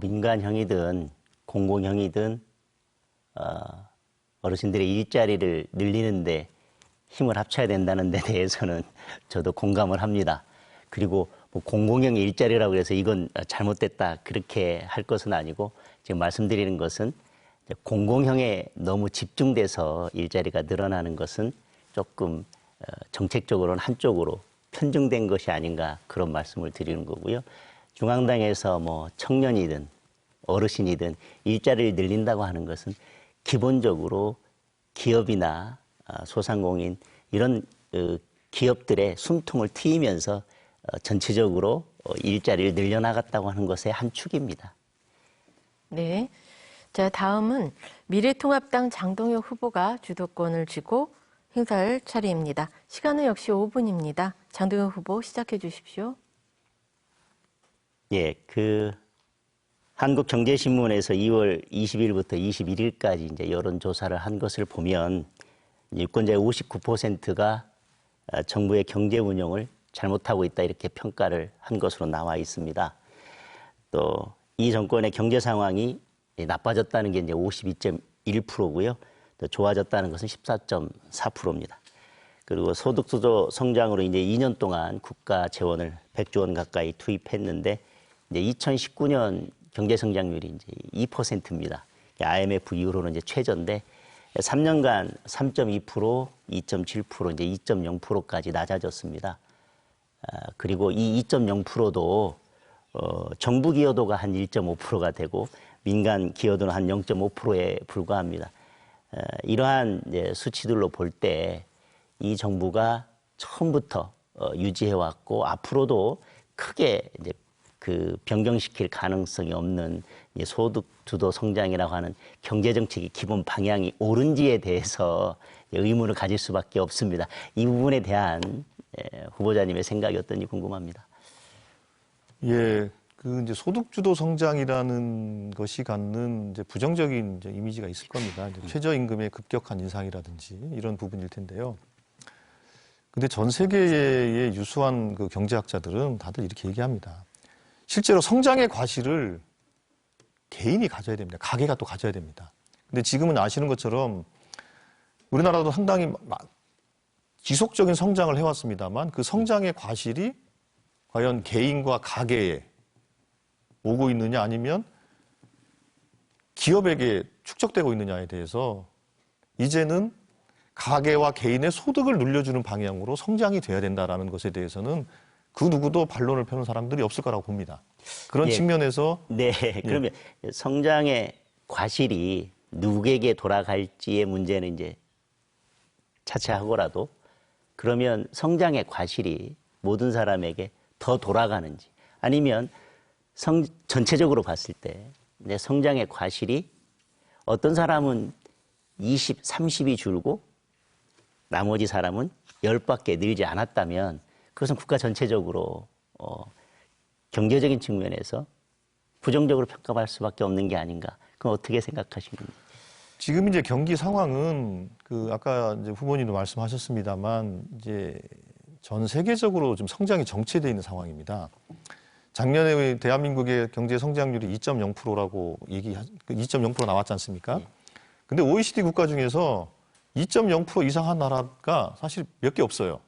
민간형이든 공공형이든 어르신들의 일자리를 늘리는데 힘을 합쳐야 된다는 데 대해서는 저도 공감을 합니다. 그리고 뭐 공공형 일자리라고 해서 이건 잘못됐다 그렇게 할 것은 아니고 지금 말씀드리는 것은 공공형에 너무 집중돼서 일자리가 늘어나는 것은 조금 정책적으로는 한쪽으로 편중된 것이 아닌가 그런 말씀을 드리는 거고요. 중앙당에서 뭐 청년이든 어르신이든 일자리를 늘린다고 하는 것은 기본적으로 기업이나 소상공인 이런 기업들의 숨통을 트이면서 전체적으로 일자리를 늘려나갔다고 하는 것의 한 축입니다. 네. 자, 다음은 미래통합당 장동혁 후보가 주도권을 쥐고 행사할 차례입니다. 시간은 역시 5분입니다. 장동혁 후보 시작해 주십시오. 예, 한국경제신문에서 2월 20일부터 21일까지 이제 여론조사를 한 것을 보면 유권자의 59%가 정부의 경제 운영을 잘못하고 있다 이렇게 평가를 한 것으로 나와 있습니다. 또 이 정권의 경제 상황이 나빠졌다는 게 이제 52.1%고요. 또 좋아졌다는 것은 14.4%입니다. 그리고 소득주도 성장으로 이제 2년 동안 국가 재원을 100조 원 가까이 투입했는데 이제 2019년 경제 성장률이 이제 2%입니다. IMF 이후로는 이제 최저인데 3년간 3.2%, 2.7%, 이제 2.0%까지 낮아졌습니다. 그리고 이 2.0%도 정부 기여도가 한 1.5%가 되고 민간 기여도는 한 0.5%에 불과합니다. 이러한 이제 수치들로 볼 때 이 정부가 처음부터 유지해왔고 앞으로도 크게 이제 그 변경시킬 가능성이 없는 소득 주도 성장이라고 하는 경제 정책의 기본 방향이 옳은지에 대해서 의문을 가질 수밖에 없습니다. 이 부분에 대한 후보자님의 생각이 어떤지 궁금합니다. 예, 그 이제 소득주도 성장이라는 것이 갖는 이제 부정적인 이제 이미지가 있을 겁니다. 이제 최저임금의 급격한 인상이라든지 이런 부분일 텐데요. 근데 전 세계의 유수한 그 경제학자들은 다들 이렇게 얘기합니다. 실제로 성장의 과실을 개인이 가져야 됩니다. 가게가 또 가져야 됩니다. 근데 지금은 아시는 것처럼 우리나라도 상당히 지속적인 성장을 해왔습니다만 그 성장의 과실이 과연 개인과 가계에 오고 있느냐 아니면 기업에게 축적되고 있느냐에 대해서 이제는 가계와 개인의 소득을 늘려주는 방향으로 성장이 돼야 된다라는 것에 대해서는 그 누구도 반론을 펴는 사람들이 없을 거라고 봅니다. 그런 예. 측면에서 네, 그러면 성장의 과실이 누구에게 돌아갈지의 문제는 이제 차치하고라도 그러면 성장의 과실이 모든 사람에게 더 돌아가는지 아니면 전체적으로 봤을 때 이제 성장의 과실이 어떤 사람은 20, 30이 줄고 나머지 사람은 10밖에 늘지 않았다면 그것은 국가 전체적으로 경제적인 측면에서 부정적으로 평가할 수밖에 없는 게 아닌가. 그건 어떻게 생각하시는지. 지금 이제 경기 상황은 아까 이제 후보님도 말씀하셨습니다만 이제 전 세계적으로 좀 성장이 정체되어 있는 상황입니다. 작년에 대한민국의 경제 성장률이 2.0%라고 2.0% 나왔지 않습니까? 근데 OECD 국가 중에서 2.0% 이상 한 나라가 사실 몇 개 없어요.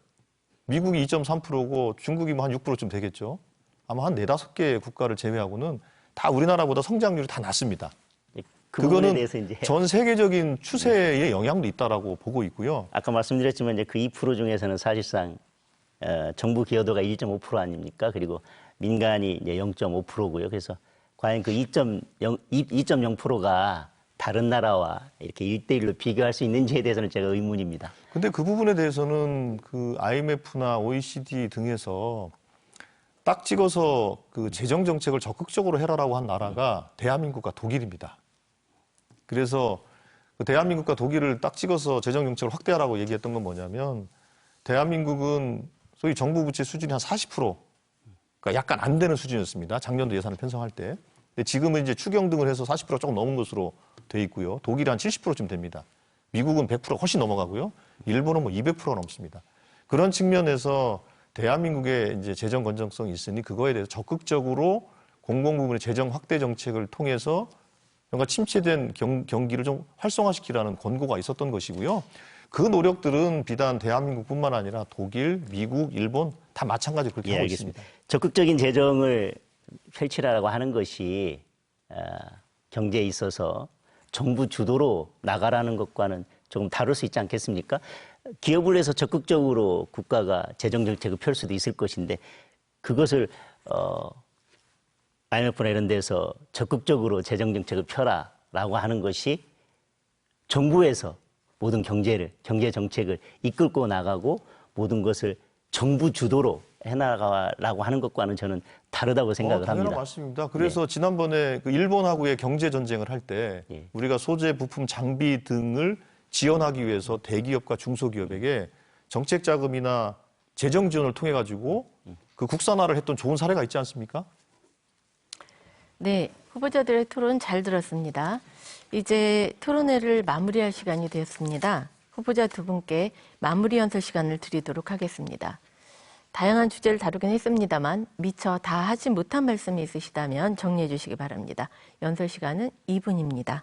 미국이 2.3%고 중국이 뭐 한 6%쯤 되겠죠. 아마 한 4-5개 국가를 제외하고는 다 우리나라보다 성장률이 다 낮습니다. 그거는 전 세계적인 추세의 영향도 있다라고 보고 있고요. 아까 말씀드렸지만 이제 그 2% 중에서는 사실상 정부 기여도가 1.5% 아닙니까? 그리고 민간이 이제 0.5%고요. 그래서 과연 그 2.0%가 다른 나라와 이렇게 1대1로 비교할 수 있는지에 대해서는 제가 의문입니다. 근데 그 부분에 대해서는 그 IMF나 OECD 등에서 딱 찍어서 그 재정 정책을 적극적으로 해라라고 한 나라가 대한민국과 독일입니다. 그래서 그 대한민국과 독일을 딱 찍어서 재정 정책을 확대하라고 얘기했던 건 뭐냐면 대한민국은 소위 정부 부채 수준이 한 40%, 그러니까 약간 안 되는 수준이었습니다. 작년도 예산을 편성할 때. 근데 지금은 이제 추경 등을 해서 40% 조금 넘은 것으로 돼 있고요. 독일이 한 70%쯤 됩니다. 미국은 100% 훨씬 넘어가고요. 일본은 뭐 200% 넘습니다. 그런 측면에서 대한민국의 이제 재정 건전성이 있으니 그거에 대해서 적극적으로 공공 부문의 재정 확대 정책을 통해서 뭔가 침체된 경기를 좀 활성화시키라는 권고가 있었던 것이고요. 그 노력들은 비단 대한민국뿐만 아니라 독일, 미국, 일본 다 마찬가지로 그렇게 하고 있습니다. 적극적인 재정을 펼치라고 하는 것이 경제에 있어서 정부 주도로 나가라는 것과는 조금 다를 수 있지 않겠습니까? 기업을 해서 적극적으로 국가가 재정 정책을 펼 수도 있을 것인데 그것을 IMF나 이런 데서 적극적으로 재정 정책을 펴라라고 하는 것이 정부에서 모든 경제 정책을 이끌고 나가고 모든 것을 정부 주도로 해나가라고 하는 것과는 저는 다르다고 생각을 당연한 합니다. 말씀입니다. 그래서 지난번에 그 일본하고의 경제 전쟁을 할 때 우리가 소재, 부품, 장비 등을 지원하기 위해서 대기업과 중소기업에게 정책 자금이나 재정 지원을 통해 가지고 그 국산화를 했던 좋은 사례가 있지 않습니까? 네, 후보자들의 토론 잘 들었습니다. 이제 토론회를 마무리할 시간이 되었습니다. 후보자 두 분께 마무리 연설 시간을 드리도록 하겠습니다. 다양한 주제를 다루긴 했습니다만 미처 다 하지 못한 말씀이 있으시다면 정리해 주시기 바랍니다. 연설 시간은 2분입니다.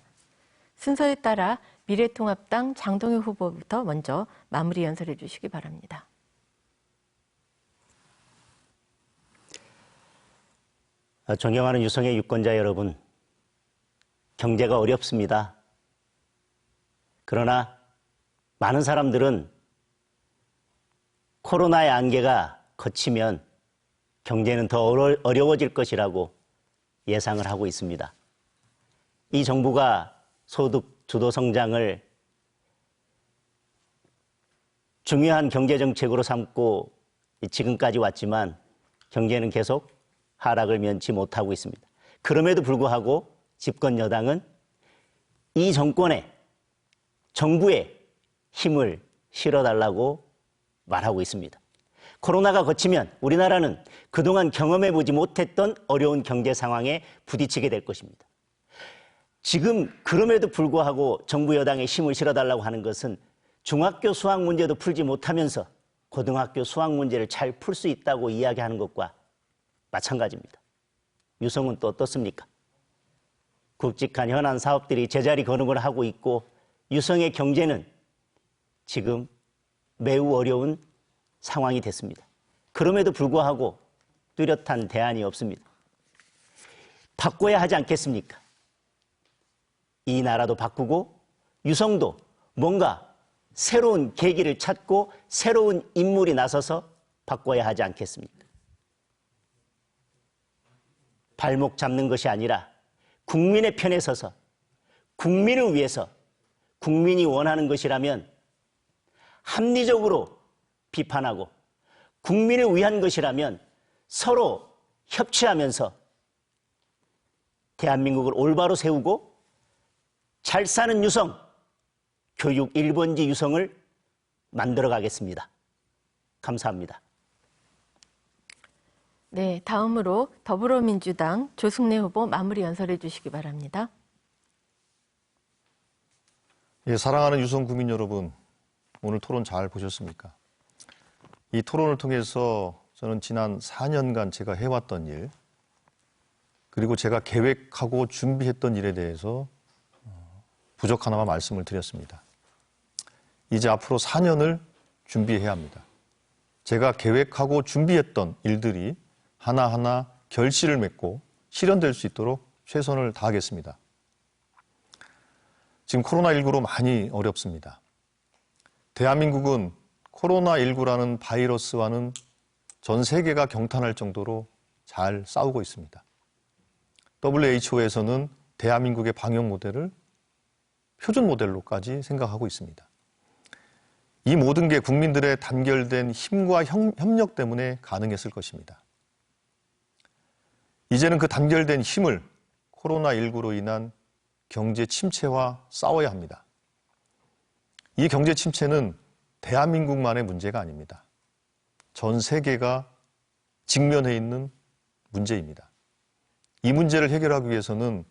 순서에 따라 미래통합당 장동혁 후보부터 먼저 마무리 연설해 주시기 바랍니다. 존경하는 유성의 유권자 여러분, 경제가 어렵습니다. 그러나 많은 사람들은 코로나의 안개가 거치면 경제는 더 어려워질 것이라고 예상을 하고 있습니다. 이 정부가 소득 주도 성장을 중요한 경제 정책으로 삼고 지금까지 왔지만 경제는 계속 하락을 면치 못하고 있습니다. 그럼에도 불구하고 집권 여당은 이 정부에 힘을 실어달라고 말하고 있습니다. 코로나가 거치면 우리나라는 그동안 경험해보지 못했던 어려운 경제 상황에 부딪히게 될 것입니다. 지금 그럼에도 불구하고 정부 여당에 힘을 실어달라고 하는 것은 중학교 수학 문제도 풀지 못하면서 고등학교 수학 문제를 잘 풀 수 있다고 이야기하는 것과 마찬가지입니다. 유성은 또 어떻습니까? 굵직한 현안 사업들이 제자리 걸음을 하고 있고 유성의 경제는 지금 매우 어려운 상황이 됐습니다. 그럼에도 불구하고 뚜렷한 대안이 없습니다. 바꿔야 하지 않겠습니까? 이 나라도 바꾸고 유성도 뭔가 새로운 계기를 찾고 새로운 인물이 나서서 바꿔야 하지 않겠습니까? 발목 잡는 것이 아니라 국민의 편에 서서 국민을 위해서 국민이 원하는 것이라면 합리적으로 비판하고 국민을 위한 것이라면 서로 협치하면서 대한민국을 올바로 세우고 잘 사는 유성, 교육 1번지 유성을 만들어 가겠습니다. 감사합니다. 네, 다음으로 더불어민주당 조승래 후보 마무리 연설해 주시기 바랍니다. 예, 사랑하는 유성 구민 여러분, 오늘 토론 잘 보셨습니까? 이 토론을 통해서 저는 지난 4년간 제가 해왔던 일, 그리고 제가 계획하고 준비했던 일에 대해서 부족하나마 말씀을 드렸습니다. 이제 앞으로 4년을 준비해야 합니다. 제가 계획하고 준비했던 일들이 하나하나 결실을 맺고 실현될 수 있도록 최선을 다하겠습니다. 지금 코로나19로 많이 어렵습니다. 대한민국은 코로나19라는 바이러스와는 전 세계가 경탄할 정도로 잘 싸우고 있습니다. WHO에서는 대한민국의 방역 모델을 표준 모델로까지 생각하고 있습니다. 이 모든 게 국민들의 단결된 힘과 협력 때문에 가능했을 것입니다. 이제는 그 단결된 힘을 코로나19로 인한 경제 침체와 싸워야 합니다. 이 경제 침체는 대한민국만의 문제가 아닙니다. 전 세계가 직면해 있는 문제입니다. 이 문제를 해결하기 위해서는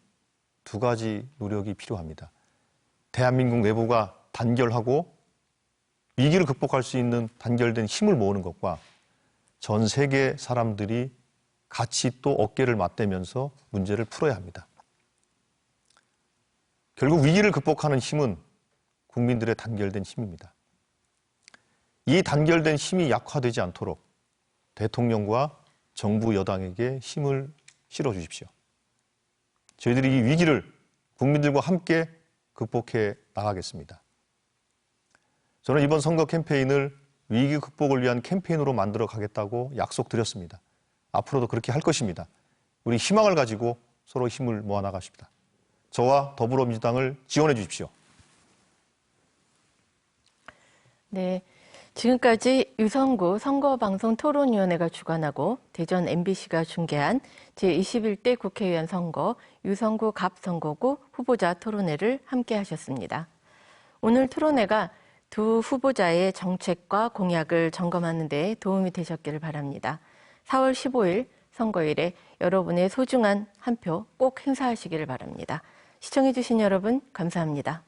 두 가지 노력이 필요합니다. 대한민국 내부가 단결하고 위기를 극복할 수 있는 단결된 힘을 모으는 것과 전 세계 사람들이 같이 또 어깨를 맞대면서 문제를 풀어야 합니다. 결국 위기를 극복하는 힘은 국민들의 단결된 힘입니다. 이 단결된 힘이 약화되지 않도록 대통령과 정부 여당에게 힘을 실어주십시오. 저희들이 이 위기를 국민들과 함께 극복해 나가겠습니다. 저는 이번 선거 캠페인을 위기 극복을 위한 캠페인으로 만들어 가겠다고 약속드렸습니다. 앞으로도 그렇게 할 것입니다. 우리 희망을 가지고 서로 힘을 모아 나가십니다. 저와 더불어민주당을 지원해 주십시오. 네, 지금까지 유성구 선거방송토론위원회가 주관하고 대전 MBC가 중계한 제21대 국회의원 선거 유성구 갑선거구 후보자 토론회를 함께 하셨습니다. 오늘 토론회가 두 후보자의 정책과 공약을 점검하는 데 도움이 되셨기를 바랍니다. 4월 15일 선거일에 여러분의 소중한 한 표 꼭 행사하시기를 바랍니다. 시청해주신 여러분 감사합니다.